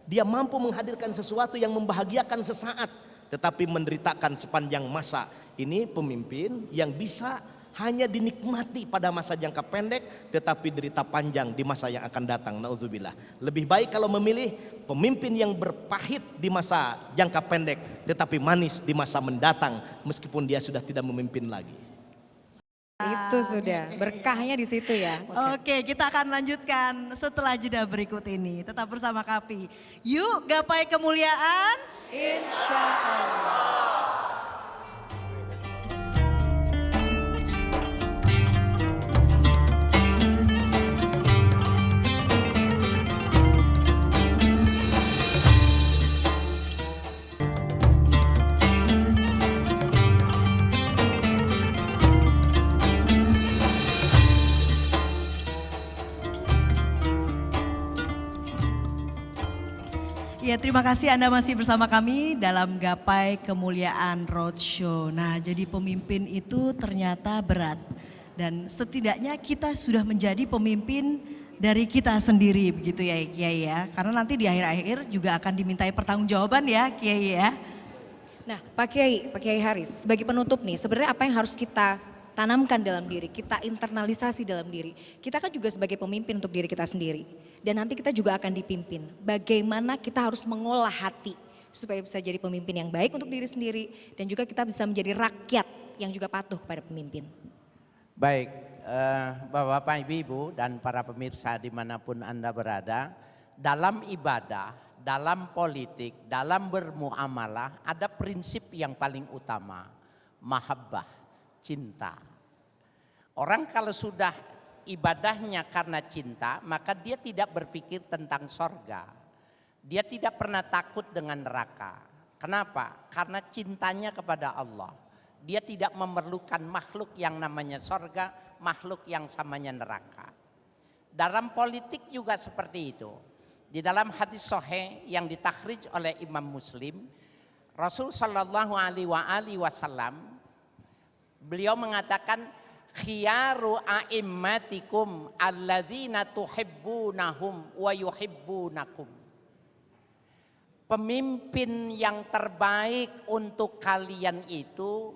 dia mampu menghadirkan sesuatu yang membahagiakan sesaat, tetapi menderitakan sepanjang masa. Ini pemimpin yang bisa hanya dinikmati pada masa jangka pendek, tetapi derita panjang di masa yang akan datang. Naudzubillah. Lebih baik kalau memilih pemimpin yang berpahit di masa jangka pendek, tetapi manis di masa mendatang, meskipun dia sudah tidak memimpin lagi. Itu sudah, berkahnya di situ ya. Oke, kita akan lanjutkan setelah jeda berikut ini. Tetap bersama kami. Yuk, gapai kemuliaan. Insya Allah. Ya, terima kasih Anda masih bersama kami dalam Gapai Kemuliaan Roadshow. Nah, jadi pemimpin itu ternyata berat. Dan setidaknya kita sudah menjadi pemimpin dari kita sendiri begitu ya Kiai ya. Karena nanti di akhir-akhir juga akan dimintai pertanggungjawaban ya Kiai ya. Nah, Pak Kiai Haris, sebagai penutup nih, sebenarnya apa yang harus kita tanamkan dalam diri, kita internalisasi dalam diri. Kita kan juga sebagai pemimpin untuk diri kita sendiri. Dan nanti kita juga akan dipimpin. Bagaimana kita harus mengolah hati supaya bisa jadi pemimpin yang baik untuk diri sendiri. Dan juga kita bisa menjadi rakyat yang juga patuh kepada pemimpin. Baik, Bapak, Ibu, dan para pemirsa dimanapun Anda berada, dalam ibadah, dalam politik, dalam bermuamalah, ada prinsip yang paling utama, mahabbah, cinta. Orang kalau sudah ibadahnya karena cinta, maka dia tidak berpikir tentang sorga. Dia tidak pernah takut dengan neraka. Kenapa? Karena cintanya kepada Allah. Dia tidak memerlukan makhluk yang namanya sorga, makhluk yang samanya neraka. Dalam politik juga seperti itu. Di dalam hadis sahih yang ditakhrij oleh Imam Muslim, Rasul Shallallahu Alaihi Wasallam, beliau mengatakan, khiyaru a'immatikum alladzina tuhibbunahum wa yuhibbunakum. Pemimpin yang terbaik untuk kalian itu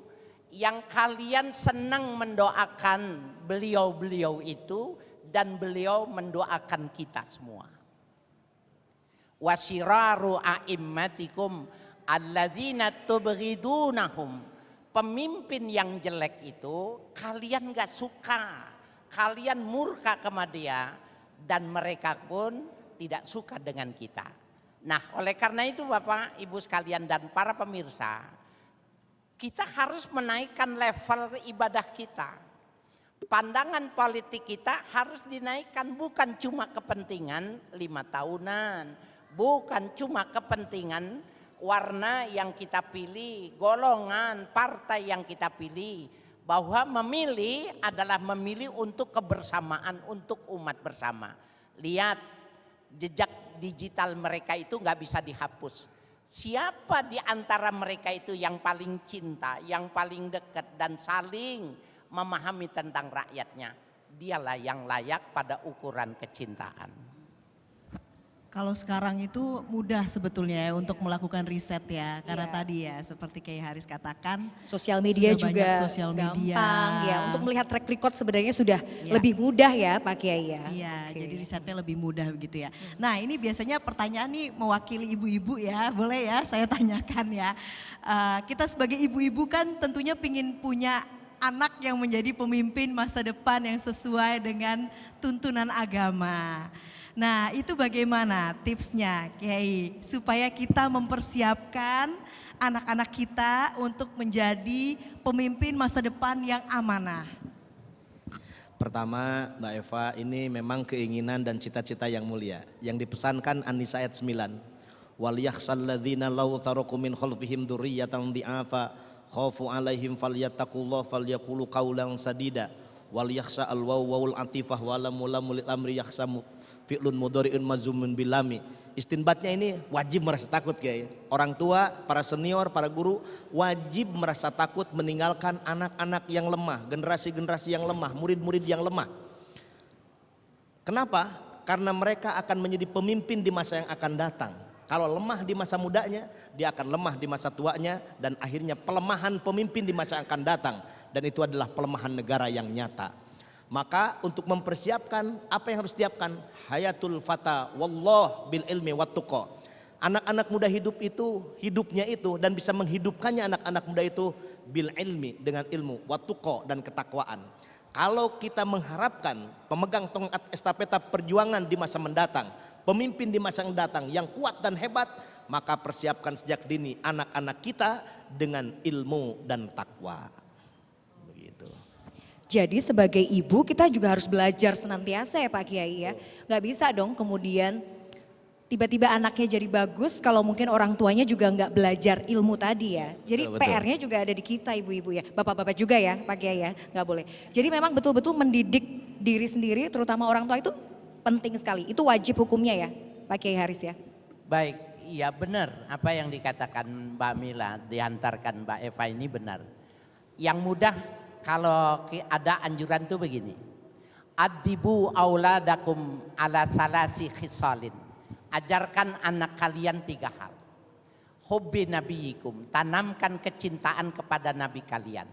yang kalian senang mendoakan beliau-beliau itu dan beliau mendoakan kita semua. Wasiraru a'immatikum alladzina tubghidunahum. Pemimpin yang jelek itu kalian gak suka, kalian murka kepada dia dan mereka pun tidak suka dengan kita. Nah, oleh karena itu Bapak, Ibu sekalian dan para pemirsa, kita harus menaikkan level ibadah kita. Pandangan politik kita harus dinaikkan, bukan cuma kepentingan 5 tahunan, bukan cuma kepentingan warna yang kita pilih, golongan, partai yang kita pilih. Bahwa memilih adalah memilih untuk kebersamaan, untuk umat bersama. Lihat jejak digital mereka itu nggak bisa dihapus. Siapa di antara mereka itu yang paling cinta, yang paling dekat dan saling memahami tentang rakyatnya? Dialah yang layak pada ukuran kecintaan. Kalau sekarang itu mudah sebetulnya ya untuk melakukan riset ya. Karena tadi ya seperti Kiai Haris katakan. Sosial media sudah juga sosial media. gampang ya. Untuk melihat track record sebenarnya sudah lebih mudah ya Pak Kiai ya. Iya, jadi risetnya lebih mudah begitu ya. Nah, ini biasanya pertanyaan nih mewakili ibu-ibu ya. Boleh ya saya tanyakan ya. Kita sebagai ibu-ibu kan tentunya pingin punya anak yang menjadi pemimpin masa depan yang sesuai dengan tuntunan agama. Nah, itu bagaimana tipsnya Kiai supaya kita mempersiapkan anak-anak kita untuk menjadi pemimpin masa depan yang amanah? Pertama, Mbak Eva, ini memang keinginan dan cita-cita yang mulia yang dipesankan An-Nisa ayat 9. Wal yakhshal ladzina law taraku min khalfihim dzurriyyatan dhi'afa khafu 'alaihim falyattaqullaha falyaqulu qawlan sadida wal yakhsha al wawul atifah walamul amri yakhsamu fi'lun mudhari'un mazumun bilami istinbatnya ini wajib merasa takut Kiai. Orang tua, para senior, para guru wajib merasa takut meninggalkan anak-anak yang lemah, generasi-generasi yang lemah, murid-murid yang lemah. Kenapa? Karena mereka akan menjadi pemimpin di masa yang akan datang. Kalau lemah di masa mudanya, dia akan lemah di masa tuanya, dan akhirnya pelemahan pemimpin di masa yang akan datang, dan itu adalah pelemahan negara yang nyata. Maka untuk mempersiapkan apa yang harus disiapkan, hayatul fata wallah bil ilmi wattuqa. Anak-anak muda hidup itu, hidupnya itu, dan bisa menghidupkannya anak-anak muda itu bil ilmi, dengan ilmu, wattuqa, dan ketakwaan. Kalau kita mengharapkan pemegang tongkat estafeta perjuangan di masa mendatang, pemimpin di masa yang datang yang kuat dan hebat, maka persiapkan sejak dini anak-anak kita dengan ilmu dan takwa. Begitu. Jadi sebagai ibu kita juga harus belajar senantiasa ya Pak Kiai ya. Nggak bisa dong kemudian tiba-tiba anaknya jadi bagus kalau mungkin orang tuanya juga nggak belajar ilmu tadi ya. Jadi Betul. PR-nya juga ada di kita ibu-ibu ya. Bapak-bapak juga ya Pak Kiai ya, nggak boleh. Jadi memang betul-betul mendidik diri sendiri terutama orang tua itu penting sekali. Itu wajib hukumnya ya Pak Kiai Haris ya. Baik, iya benar apa yang dikatakan Mbak Mila, diantarkan Mbak Eva ini benar. Yang mudah kalau ada anjuran tuh begini. Adibu auladakum ala salasi khisalin. Ajarkan anak kalian 3 hal. Hubbi nabiyikum, tanamkan kecintaan kepada nabi kalian.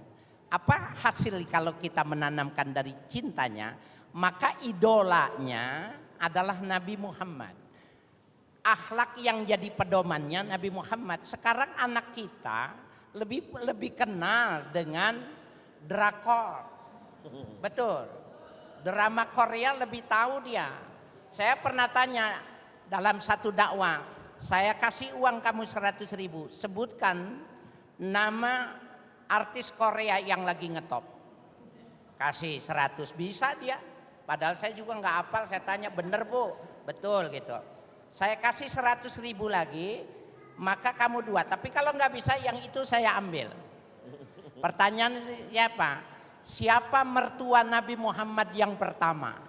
Apa hasil kalau kita menanamkan dari cintanya? Maka idolanya adalah Nabi Muhammad. Akhlak yang jadi pedomannya Nabi Muhammad. Sekarang anak kita lebih kenal dengan drakor. Betul. Drama Korea lebih tahu dia. Saya pernah tanya dalam satu dakwah, saya kasih uang kamu 100.000, sebutkan nama artis Korea yang lagi ngetop. Kasih 100, bisa dia. Padahal saya juga nggak hafal, saya tanya bener Bu, betul gitu. Saya kasih 100.000 lagi, maka kamu 2. Tapi kalau nggak bisa yang itu saya ambil. Pertanyaan siapa? Siapa mertua Nabi Muhammad yang pertama?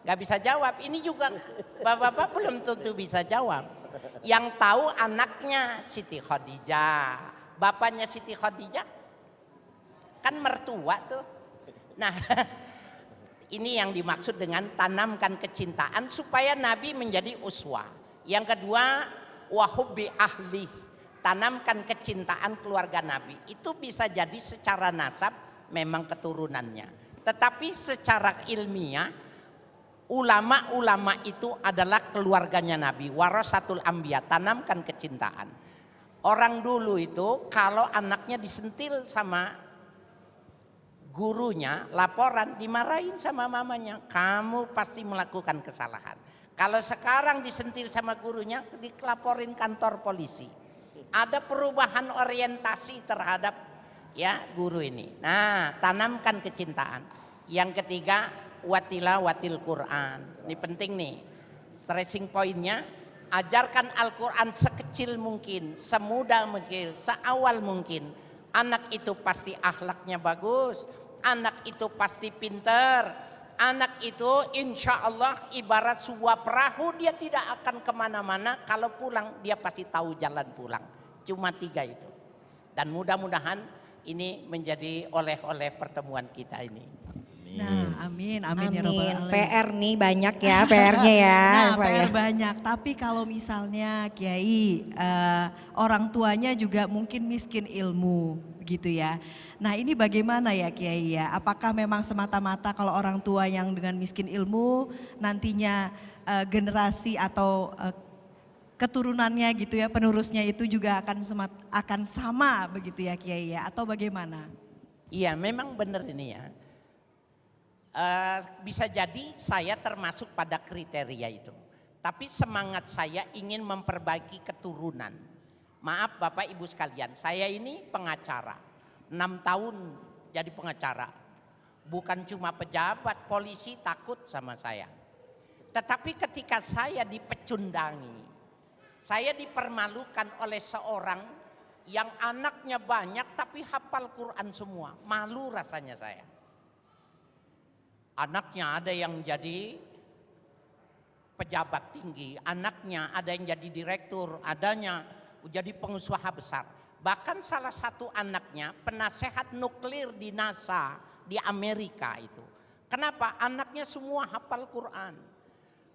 Gak bisa jawab. Ini juga bapak-bapak belum tentu bisa jawab. Yang tahu anaknya Siti Khadijah, bapaknya Siti Khadijah, kan mertua tuh. Nah, ini yang dimaksud dengan tanamkan kecintaan supaya Nabi menjadi uswah. Yang kedua, wahubbi ahli. Tanamkan kecintaan keluarga Nabi. Itu bisa jadi secara nasab memang keturunannya. Tetapi secara ilmiah ulama-ulama itu adalah keluarganya Nabi. Warasatul anbiya, tanamkan kecintaan. Orang dulu itu kalau anaknya disentil sama gurunya, laporan, dimarahin sama mamanya. Kamu pasti melakukan kesalahan. Kalau sekarang disentil sama gurunya, dilaporin kantor polisi. Ada perubahan orientasi terhadap ya guru ini. Nah, tanamkan kecintaan. Yang ketiga, watil Quran. Ini penting nih. Stressing pointnya, ajarkan Al-Quran sekecil mungkin, semudah mungkin, seawal mungkin. Anak itu pasti akhlaknya bagus, anak itu pasti pinter, anak itu insya Allah ibarat sebuah perahu, dia tidak akan kemana-mana. Kalau pulang dia pasti tahu jalan pulang. Cuma 3 itu. Dan mudah-mudahan ini menjadi oleh-oleh pertemuan kita ini. Nah, amin ya Rabbal Alamin. PR nih banyak ya PR-nya ya. Nah, Pak ya. PR banyak. Tapi kalau misalnya Kiai, orang tuanya juga mungkin miskin ilmu gitu ya. Nah ini bagaimana ya Kiai ya? Apakah memang semata-mata kalau orang tua yang dengan miskin ilmu nantinya generasi atau keturunannya gitu ya, penerusnya itu juga akan sama begitu ya Kiai ya, atau bagaimana? Iya memang benar ini ya. Bisa jadi saya termasuk pada kriteria itu. Tapi semangat saya ingin memperbaiki keturunan. Maaf Bapak Ibu sekalian, saya ini pengacara. 6 tahun jadi pengacara. Bukan cuma pejabat, polisi takut sama saya. Tetapi ketika saya dipecundangi, saya dipermalukan oleh seorang yang anaknya banyak tapi hafal Quran semua. Malu rasanya saya. Anaknya ada yang jadi pejabat tinggi, anaknya ada yang jadi direktur, adanya jadi pengusaha besar. Bahkan salah satu anaknya penasehat nuklir di NASA di Amerika itu. Kenapa? Anaknya semua hafal Quran.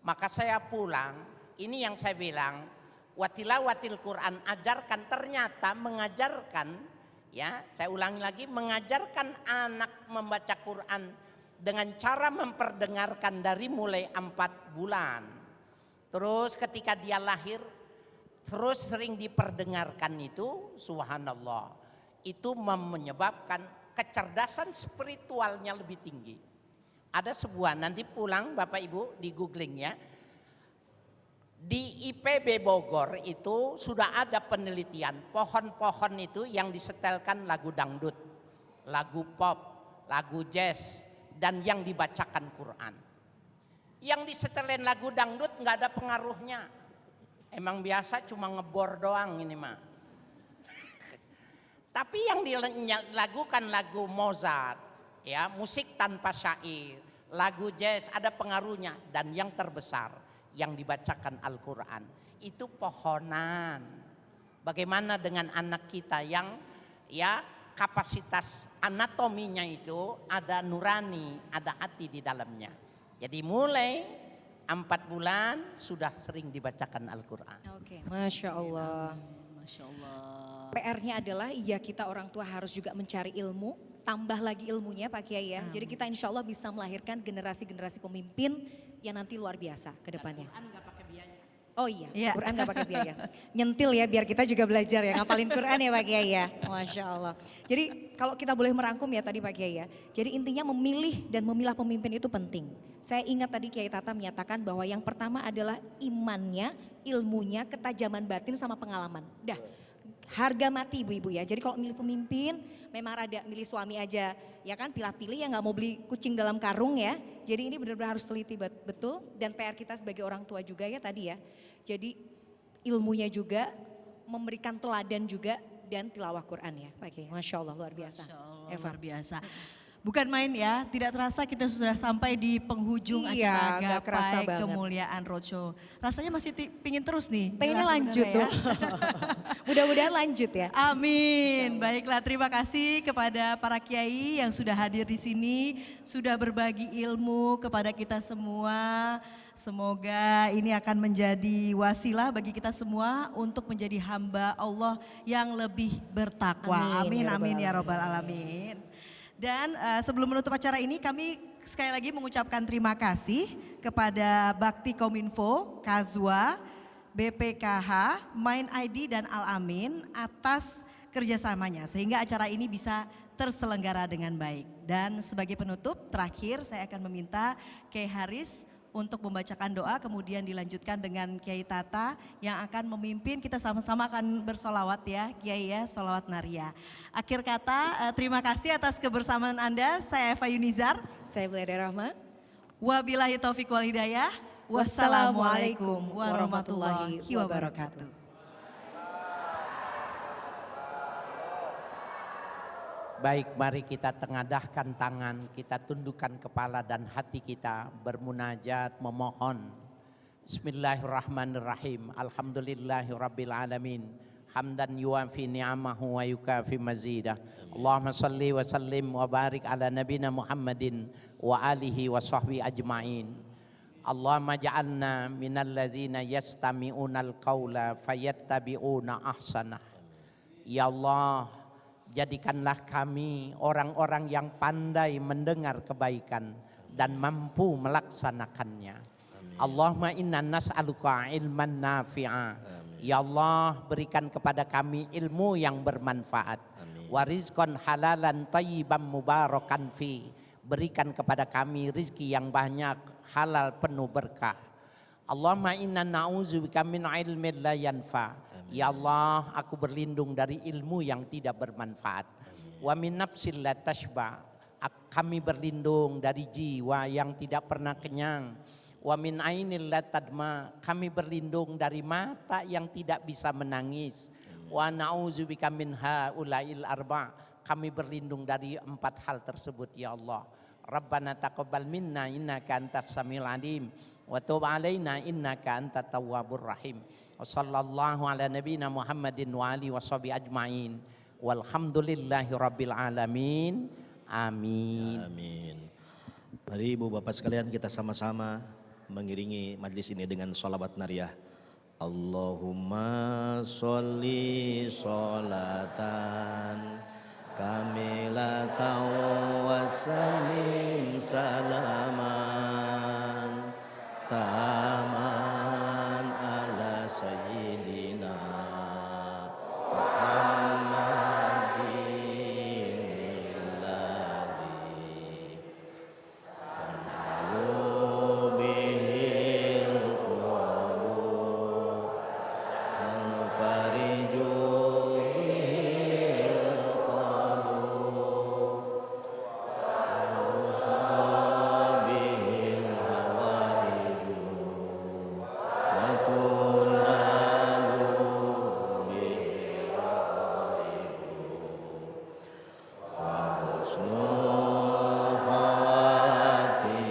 Maka saya pulang, ini yang saya bilang, watilawatil Quran, ajarkan, ternyata mengajarkan, ya saya ulangi lagi, mengajarkan anak membaca Quran dengan cara memperdengarkan dari mulai 4 bulan. Terus ketika dia lahir, terus sering diperdengarkan itu, subhanallah, itu menyebabkan kecerdasan spiritualnya lebih tinggi. Ada sebuah, nanti pulang Bapak Ibu di googling ya, di IPB Bogor itu sudah ada penelitian, pohon-pohon itu yang disetelkan lagu dangdut, lagu pop, lagu jazz, dan yang dibacakan Quran. Yang disetelin lagu dangdut nggak ada pengaruhnya. Emang biasa cuma ngebor doang ini mah. Tapi yang dilakukan lagu Mozart, ya musik tanpa syair, lagu jazz ada pengaruhnya, dan yang terbesar yang dibacakan Al-Quran itu pohonan. Bagaimana dengan anak kita yang ya kapasitas anatominya itu ada nurani, ada hati di dalamnya. Jadi mulai 4 bulan sudah sering dibacakan Al-Quran. Oke, Masya Allah. Masya Allah. PR-nya adalah ya kita orang tua harus juga mencari ilmu, tambah lagi ilmunya Pak Kiai ya. Jadi kita insya Allah bisa melahirkan generasi-generasi pemimpin yang nanti luar biasa ke depannya. Quran nggak pakai biaya. Oh iya, Quran gak pakai biaya. Nyentil ya biar kita juga belajar ya, ngapalin Quran ya Pak Kiai ya. Masya Allah. Jadi kalau kita boleh merangkum ya tadi Pak Kiai ya. Jadi intinya memilih dan memilah pemimpin itu penting. Saya ingat tadi Kiai Tata menyatakan bahwa yang pertama adalah imannya, ilmunya, ketajaman batin sama pengalaman. Dah, harga mati ibu-ibu ya. Jadi kalau milih pemimpin memang rada milih suami aja ya kan, pilih-pilih ya, nggak mau beli kucing dalam karung ya. Jadi ini benar-benar harus teliti betul, dan PR kita sebagai orang tua juga ya tadi ya. Jadi ilmunya juga, memberikan teladan juga, dan tilawah Quran ya Pak Kiai. Masya Allah luar biasa. Masya Allah, Eva. luar biasa. Bukan main ya, tidak terasa kita sudah sampai di penghujung Iya, acara nggak kerasa Gapai banget. Kemuliaan Roadshow. Rasanya masih pingin terus nih. Pengennya jelas lanjut sebenarnya tuh. Mudah-mudahan lanjut ya. Amin. Baiklah, terima kasih kepada para kiai yang sudah hadir di sini, sudah berbagi ilmu kepada kita semua. Semoga ini akan menjadi wasilah bagi kita semua untuk menjadi hamba Allah yang lebih bertakwa. Amin, amin ya robbal alamin. Dan sebelum menutup acara ini, kami sekali lagi mengucapkan terima kasih kepada Bakti Kominfo, Kazwa, BPKH, Mind ID, dan Al-Amin atas kerjasamanya sehingga acara ini bisa terselenggara dengan baik. Dan sebagai penutup terakhir saya akan meminta Kiai Haris untuk membacakan doa, kemudian dilanjutkan dengan Kiai Tata yang akan memimpin. Kita sama-sama akan bersolawat ya Kiai ya, solawat naria. Akhir kata, terima kasih atas kebersamaan Anda. Saya Eva Yunizar. Saya Beleda Rahma. Wabillahi taufiq wal hidayah. Wassalamualaikum warahmatullahi wabarakatuh. Baik, mari kita tengadahkan tangan, kita tundukkan kepala dan hati kita bermunajat, memohon. Bismillahirrahmanirrahim. Alhamdulillahirabbil alamin. Hamdan yuafi ni'amahu wa yukafi mazidah. Allahumma salli wa sallim wa barik ala nabina Muhammadin wa alihi wa sahbihi ajma'in. Allahumma ja'alna minal ladzina yastami'unal qawla fayattabi'una ahsanah. Ya Allah, jadikanlah kami orang-orang yang pandai mendengar kebaikan dan mampu melaksanakannya. Allahumma inna nas'aluka ilman nafi'a. Ya Allah, berikan kepada kami ilmu yang bermanfaat. Wa rizqan halalan thayyiban mubarakan fi. Berikan kepada kami rizki yang banyak, halal penuh berkah. Allahumma inna na'udzubika min ilmin la yanfa. Ya Allah, aku berlindung dari ilmu yang tidak bermanfaat. Wa min nafsil la tashba. Kami berlindung dari jiwa yang tidak pernah kenyang. Wa min ainil la tadma. Kami berlindung dari mata yang tidak bisa menangis. Wa na'udzubika min haula'il arba. Kami berlindung dari 4 hal tersebut ya Allah. Rabbana taqabbal minna innaka antas samiul alim. wa tub 'alaina innaka antat tawwabur rahim. Wa sallallahu ala nabiyyina Muhammadin wa alihi washabihi ajmain. Walhamdulillahi rabbil alamin. Amin. Amin. Mari Ibu Bapak sekalian kita sama-sama mengiringi majlis ini dengan sholawat nariyah. Allahumma sholli sholatan kamilatan wa sallim salaman taman ala sayyidina Muhammadin alladhi tanhalu bihil qurabu al-fariju bihil qabu bihil hawaiju wa tunalu bihil wa husnul khatimi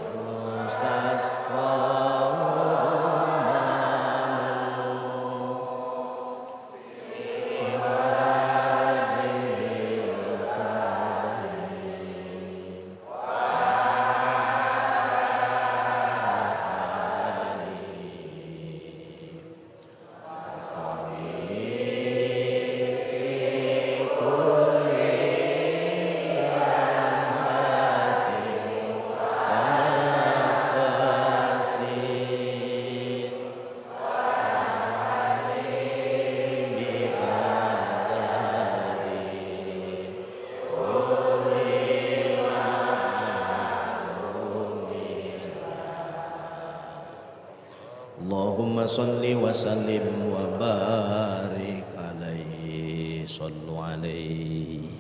mustasqa Allahumma salli wa sallim wa barik alaihi sallu alaihi.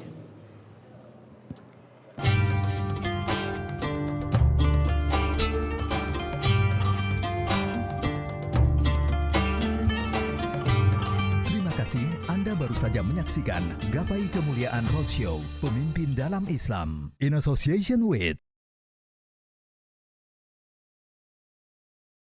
Terima kasih Anda baru saja menyaksikan Gapai Kemuliaan Roadshow, Pemimpin Dalam Islam, in association with